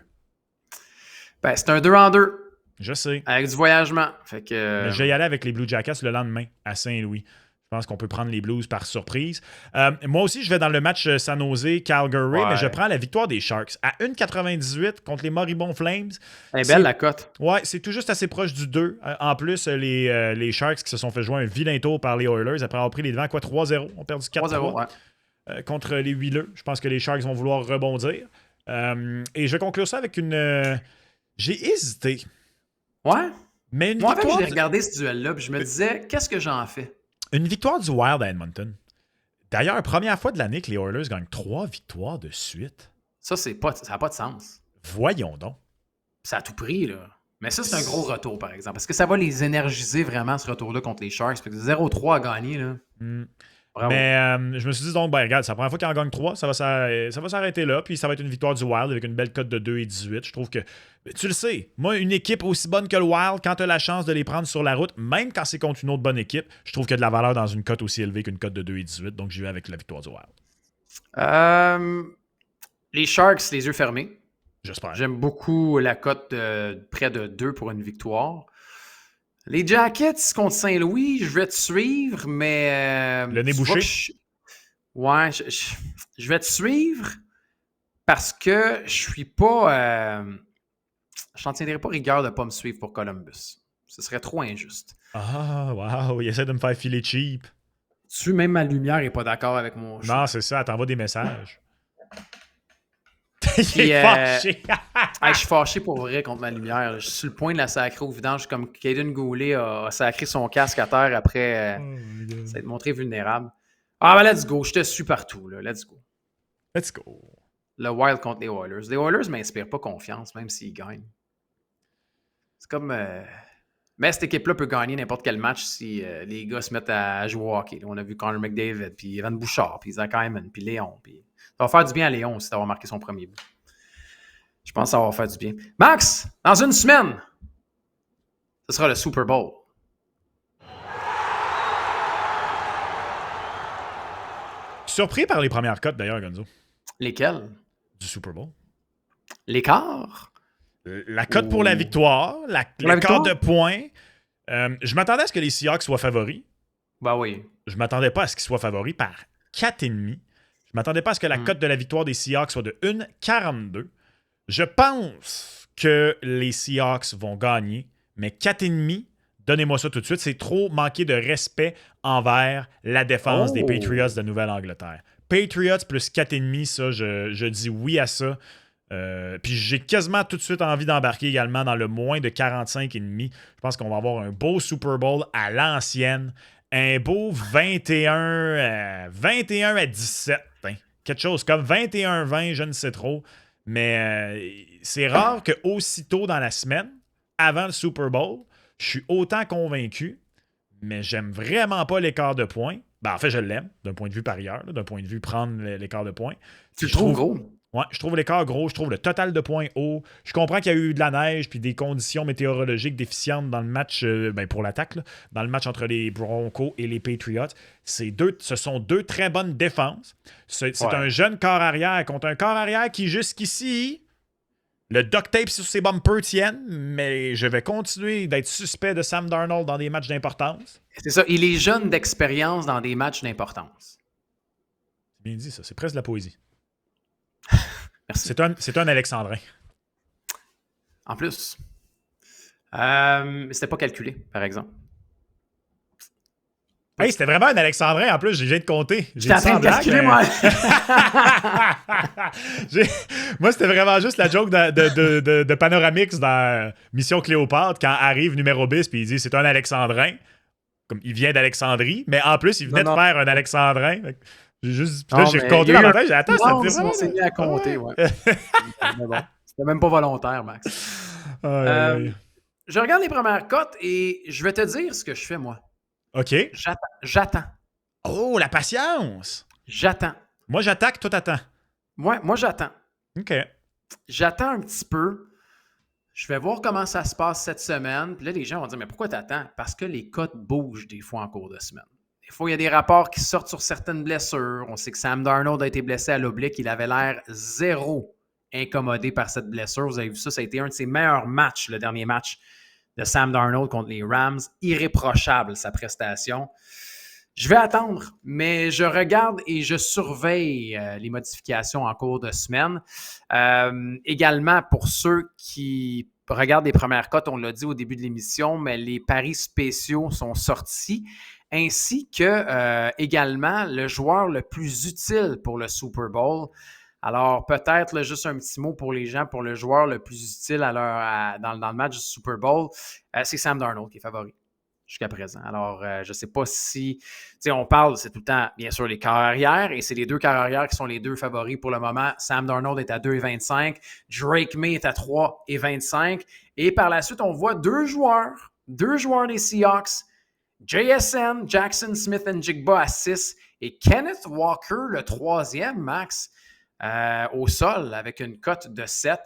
Ben, c'est un 2 en 2. Je sais. Avec du voyagement. Fait que... Mais je vais y aller avec les Blue Jackets le lendemain à Saint-Louis. Je pense qu'on peut prendre les Blues par surprise. Moi aussi, je vais dans le match San Jose-Calgary, mais je prends la victoire des Sharks à 1,98 contre les Moribond Flames. Elle est belle, la cote. Ouais, c'est tout juste assez proche du 2. En plus, les Sharks qui se sont fait jouer un vilain tour par les Oilers après avoir pris les devants, 3-0. On a perdu 4-3 contre les Wheelers. Je pense que les Sharks vont vouloir rebondir. Et je conclue ça avec une... J'ai hésité. Ouais. Mais une moi, victoire... j'ai regardé ce duel-là et je me disais, qu'est-ce que j'en fais? Une victoire du Wild à Edmonton. D'ailleurs, première fois de l'année que les Oilers gagnent 3 victoires de suite. Ça n'a pas de sens. Voyons donc. Ça a tout pris, là. Mais ça, c'est un gros retour, par exemple. Parce que ça va les énergiser vraiment, ce retour-là, contre les Sharks. Fait que 0-3 à gagner, là. Bravo. Mais je me suis dit, donc, regarde, c'est la première fois qu'ils en gagnent 3. Ça va s'arrêter là. Puis ça va être une victoire du Wild avec une belle cote de 2,18. Je trouve que, tu le sais, moi, une équipe aussi bonne que le Wild, quand tu as la chance de les prendre sur la route, même quand c'est contre une autre bonne équipe, je trouve qu'il y a de la valeur dans une cote aussi élevée qu'une cote de 2,18. Donc, j'y vais avec la victoire du Wild. Les Sharks, les yeux fermés. J'espère. J'aime beaucoup la cote de près de 2 pour une victoire. Les Jackets contre Saint-Louis, je vais te suivre, mais... le nez bouché? Ouais, je vais te suivre parce que je suis pas... je t'en tiendrai pas rigueur de ne pas me suivre pour Columbus. Ce serait trop injuste. Ah, wow, il essaie de me faire filer cheap. Même ma lumière n'est pas d'accord avec mon choix. Non, c'est ça, elle t'envoie des messages. Il Puis, est fâché. je suis fâché pour vrai contre ma lumière. Je suis sur le point de la sacrer au vidange, comme Caden Goulet a sacré son casque à terre après s'être montré vulnérable. Ah, ben let's go, je te suis partout, là. Let's go. Let's go. Le Wild contre les Oilers. Les Oilers ne m'inspirent pas confiance, même s'ils gagnent. C'est comme... Mais cette équipe-là peut gagner n'importe quel match si les gars se mettent à jouer au hockey. On a vu Connor McDavid, puis Evan Bouchard, puis Zach Hyman, puis Léon. Puis... Ça va faire du bien à Léon aussi d'avoir marqué son premier but. Je pense que ça va faire du bien. Max, dans une semaine, ce sera le Super Bowl. Surpris par les premières cotes, d'ailleurs, Gonzo. Lesquelles? Du Super Bowl. L'écart? La cote pour la victoire, l'écart de points. Je m'attendais à ce que les Seahawks soient favoris. Ben oui. Je m'attendais pas à ce qu'ils soient favoris par 4,5. Je m'attendais pas à ce que la cote de la victoire des Seahawks soit de 1,42. Je pense que les Seahawks vont gagner, mais 4,5, donnez-moi ça tout de suite. C'est trop manquer de respect envers la défense des Patriots de Nouvelle-Angleterre. Patriots plus 4,5, ça, je dis oui à ça. Puis j'ai quasiment tout de suite envie d'embarquer également dans le moins de 45,5. Je pense qu'on va avoir un beau Super Bowl à l'ancienne. Un beau 21 à 17. Hein. Quelque chose comme 21-20, je ne sais trop. Mais c'est rare qu'aussitôt dans la semaine, avant le Super Bowl, je suis autant convaincu, mais j'aime vraiment pas l'écart de points. Ben, en fait, je l'aime, d'un point de vue parieur, d'un point de vue prendre l'écart de points. Tu le trouves gros? Ouais, je trouve l'écart gros, je trouve le total de points haut. Je comprends qu'il y a eu de la neige puis des conditions météorologiques déficientes dans le match, pour l'attaque, là, dans le match entre les Broncos et les Patriots. Ce sont deux très bonnes défenses. C'est un jeune corps arrière contre un corps arrière qui, jusqu'ici, le duct tape sur ses bumpers tiennent, mais je vais continuer d'être suspect de Sam Darnold dans des matchs d'importance. C'est ça, il est jeune d'expérience dans des matchs d'importance. C'est bien dit, ça. C'est presque de la poésie. Merci. C'est un Alexandrin. En plus. C'était pas calculé, par exemple. Hey, c'était vraiment un Alexandrin. En plus, j'ai viens de compter. J'étais en train de calculer, moi. Moi, c'était vraiment juste la joke de Panoramix dans Mission Cléopâtre quand arrive numéro bis puis il dit c'est un Alexandrin. Comme il vient d'Alexandrie, mais en plus, il venait de faire un Alexandrin. J'ai juste. Puis là, j'ai compté dans ma tête. J'ai dit, attends, c'était vraiment. On s'est mis à compter, ouais. Mais bon, c'était même pas volontaire, Max. Je regarde les premières cotes et je vais te dire ce que je fais, moi. OK. J'attends. Oh, la patience! J'attends. Moi, j'attaque, toi, t'attends. Ouais, moi, j'attends. OK. J'attends un petit peu. Je vais voir comment ça se passe cette semaine. Puis là, les gens vont dire, mais pourquoi t'attends? Parce que les cotes bougent des fois en cours de semaine. Des fois, il y a des rapports qui sortent sur certaines blessures. On sait que Sam Darnold a été blessé à l'oblique. Il avait l'air zéro incommodé par cette blessure. Vous avez vu ça, ça a été un de ses meilleurs matchs, le dernier match de Sam Darnold contre les Rams. Irréprochable, sa prestation. Je vais attendre, mais je regarde et je surveille les modifications en cours de semaine. Également, pour ceux qui regardent les premières cotes, on l'a dit au début de l'émission, mais les paris spéciaux sont sortis, ainsi que également le joueur le plus utile pour le Super Bowl. Alors, peut-être là, juste un petit mot pour les gens, pour le joueur le plus utile dans le match du Super Bowl, c'est Sam Darnold qui est favori jusqu'à présent. Alors, je ne sais pas si... Tu sais, on parle, c'est tout le temps, bien sûr, les quarts arrière, et c'est les deux quarts arrière qui sont les deux favoris pour le moment. Sam Darnold est à 2,25, Drake May est à 3,25, et par la suite, on voit deux joueurs des Seahawks, JSN, Jackson Smith-Njigba à 6, et Kenneth Walker, le troisième, Max, au sol, avec une cote de 7.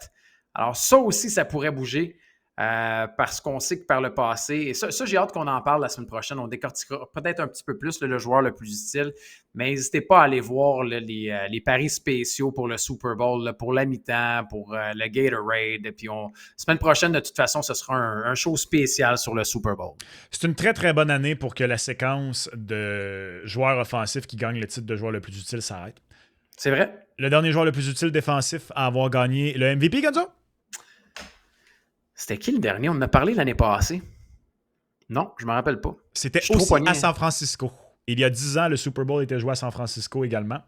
Alors, ça aussi, ça pourrait bouger. Parce qu'on sait que par le passé, et ça j'ai hâte qu'on en parle la semaine prochaine, on décortiquera peut-être un petit peu plus le joueur le plus utile, mais n'hésitez pas à aller voir les paris spéciaux pour le Super Bowl, pour la mi-temps, pour le Gatorade, et puis semaine prochaine, de toute façon, ce sera un show spécial sur le Super Bowl. C'est une très très bonne année pour que la séquence de joueurs offensifs qui gagnent le titre de joueur le plus utile s'arrête. C'est vrai. Le dernier joueur le plus utile défensif à avoir gagné le MVP, Gonzo? C'était qui le dernier? On en a parlé l'année passée. Non, je me rappelle pas. C'était Je suis trop aussi pogné. à San Francisco. Il y a 10 ans, le Super Bowl était joué à San Francisco également.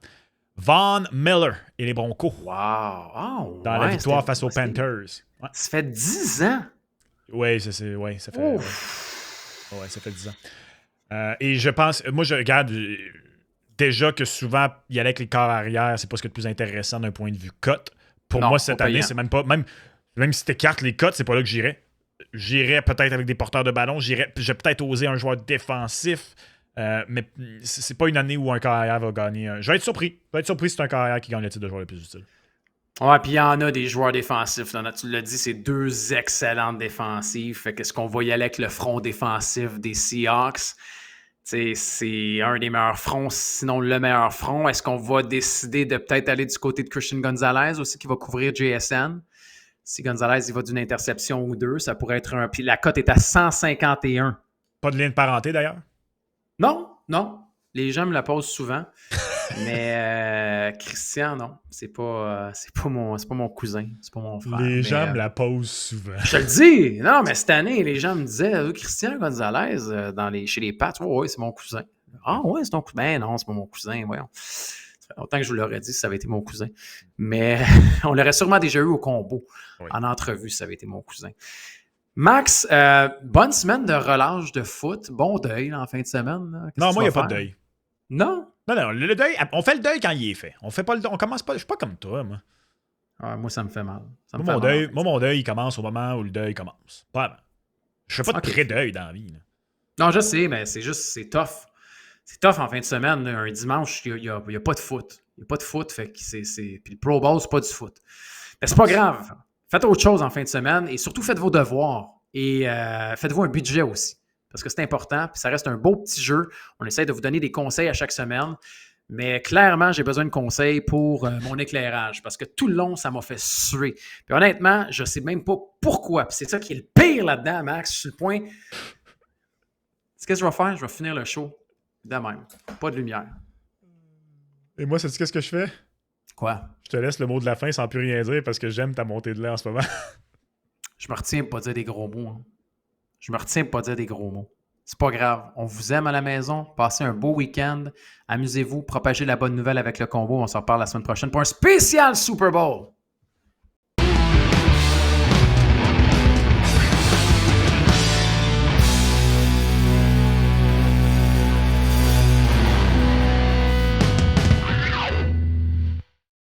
Von Miller et les Broncos Wow! Ah, dans la ouais, victoire c'était- face aux c'était- Panthers. Ouais, Ça fait 10 ans! ouais, ça fait, ouais. Ouf! Ouais, ça fait 10 ans. Et je pense, moi, je regarde déjà que souvent, y aller avec les corps arrière, c'est pas ce qui est le plus intéressant d'un point de vue cote. Pour Non, moi, pas cette année, payant. c'est même pas. Même si t'écartes les cotes, c'est pas là que j'irais. J'irais peut-être avec des porteurs de ballon. J'ai peut-être osé un joueur défensif. Mais c'est pas une année où un corps arrière va gagner. Je vais être surpris. Je vais être surpris si c'est un corps arrière qui gagne le titre de joueur le plus utile. Ouais, puis il y en a des joueurs défensifs. Là. Tu l'as dit, c'est deux excellentes défensives. Fait qu'est-ce qu'on va y aller avec le front défensif des Seahawks? T'sais, c'est un des meilleurs fronts, sinon le meilleur front. Est-ce qu'on va décider de peut-être aller du côté de Christian Gonzalez aussi, qui va couvrir JSN? Si Gonzalez il va d'une interception ou deux, ça pourrait être un. Puis la cote est à 151. Pas de lien de parenté d'ailleurs. Non, non. Les gens me la posent souvent. Mais Christian, non. C'est pas mon cousin. C'est pas mon frère. Les Mais, gens me la posent souvent. je te le dis. Non, mais cette année, les gens me disaient Christian Gonzalez chez les Pats. Oh, oui, c'est mon cousin. Ah, ouais, c'est ton cousin. Ben non, c'est pas mon cousin. Voyons. Ça fait longtemps que je vous l'aurais dit si ça avait été mon cousin. Mais on l'aurait sûrement déjà eu au combo. Oui. En entrevue, si ça avait été mon cousin. Max, bonne semaine de relâche de foot. Bon deuil là, en fin de semaine. Là. Non, moi, il n'y a pas de deuil. Non? Non, le deuil, on fait le deuil quand il est fait. On fait pas le deuil, on commence pas. Je suis pas comme toi, moi. Ah, moi, ça me fait mal. Ça me Moi, fait mal, mon deuil, il commence au moment où le deuil commence. Pas avant. Je fais pas de pré-deuil dans la vie. Là. Non, je sais, mais c'est juste, c'est tough. C'est tough en fin de semaine. Là. Un dimanche, il n'y a pas de foot. Il n'y a pas de foot, fait que Puis le Pro Bowl, c'est pas du foot. Mais c'est pas grave. Faites autre chose en fin de semaine et surtout faites vos devoirs. Et faites-vous un budget aussi. Parce que c'est important, puis ça reste un beau petit jeu. On essaie de vous donner des conseils à chaque semaine. Mais clairement, j'ai besoin de conseils pour mon éclairage. Parce que tout le long, ça m'a fait suer. Puis honnêtement, je ne sais même pas pourquoi. Puis c'est ça qui est le pire là-dedans, Max. Sur le point. Qu'est-ce que je vais faire? Je vais finir le show de même. Pas de lumière. Et moi, sais-tu qu'est-ce que je fais? Quoi? Je te laisse le mot de la fin sans plus rien dire parce que j'aime ta montée de lait en ce moment. Je me retiens de pas dire des gros mots. Hein. Je me retiens de pas dire des gros mots. C'est pas grave. On vous aime à la maison. Passez un beau week-end. Amusez-vous. Propagez la bonne nouvelle avec le combo. On s'en reparle la semaine prochaine pour un spécial Super Bowl.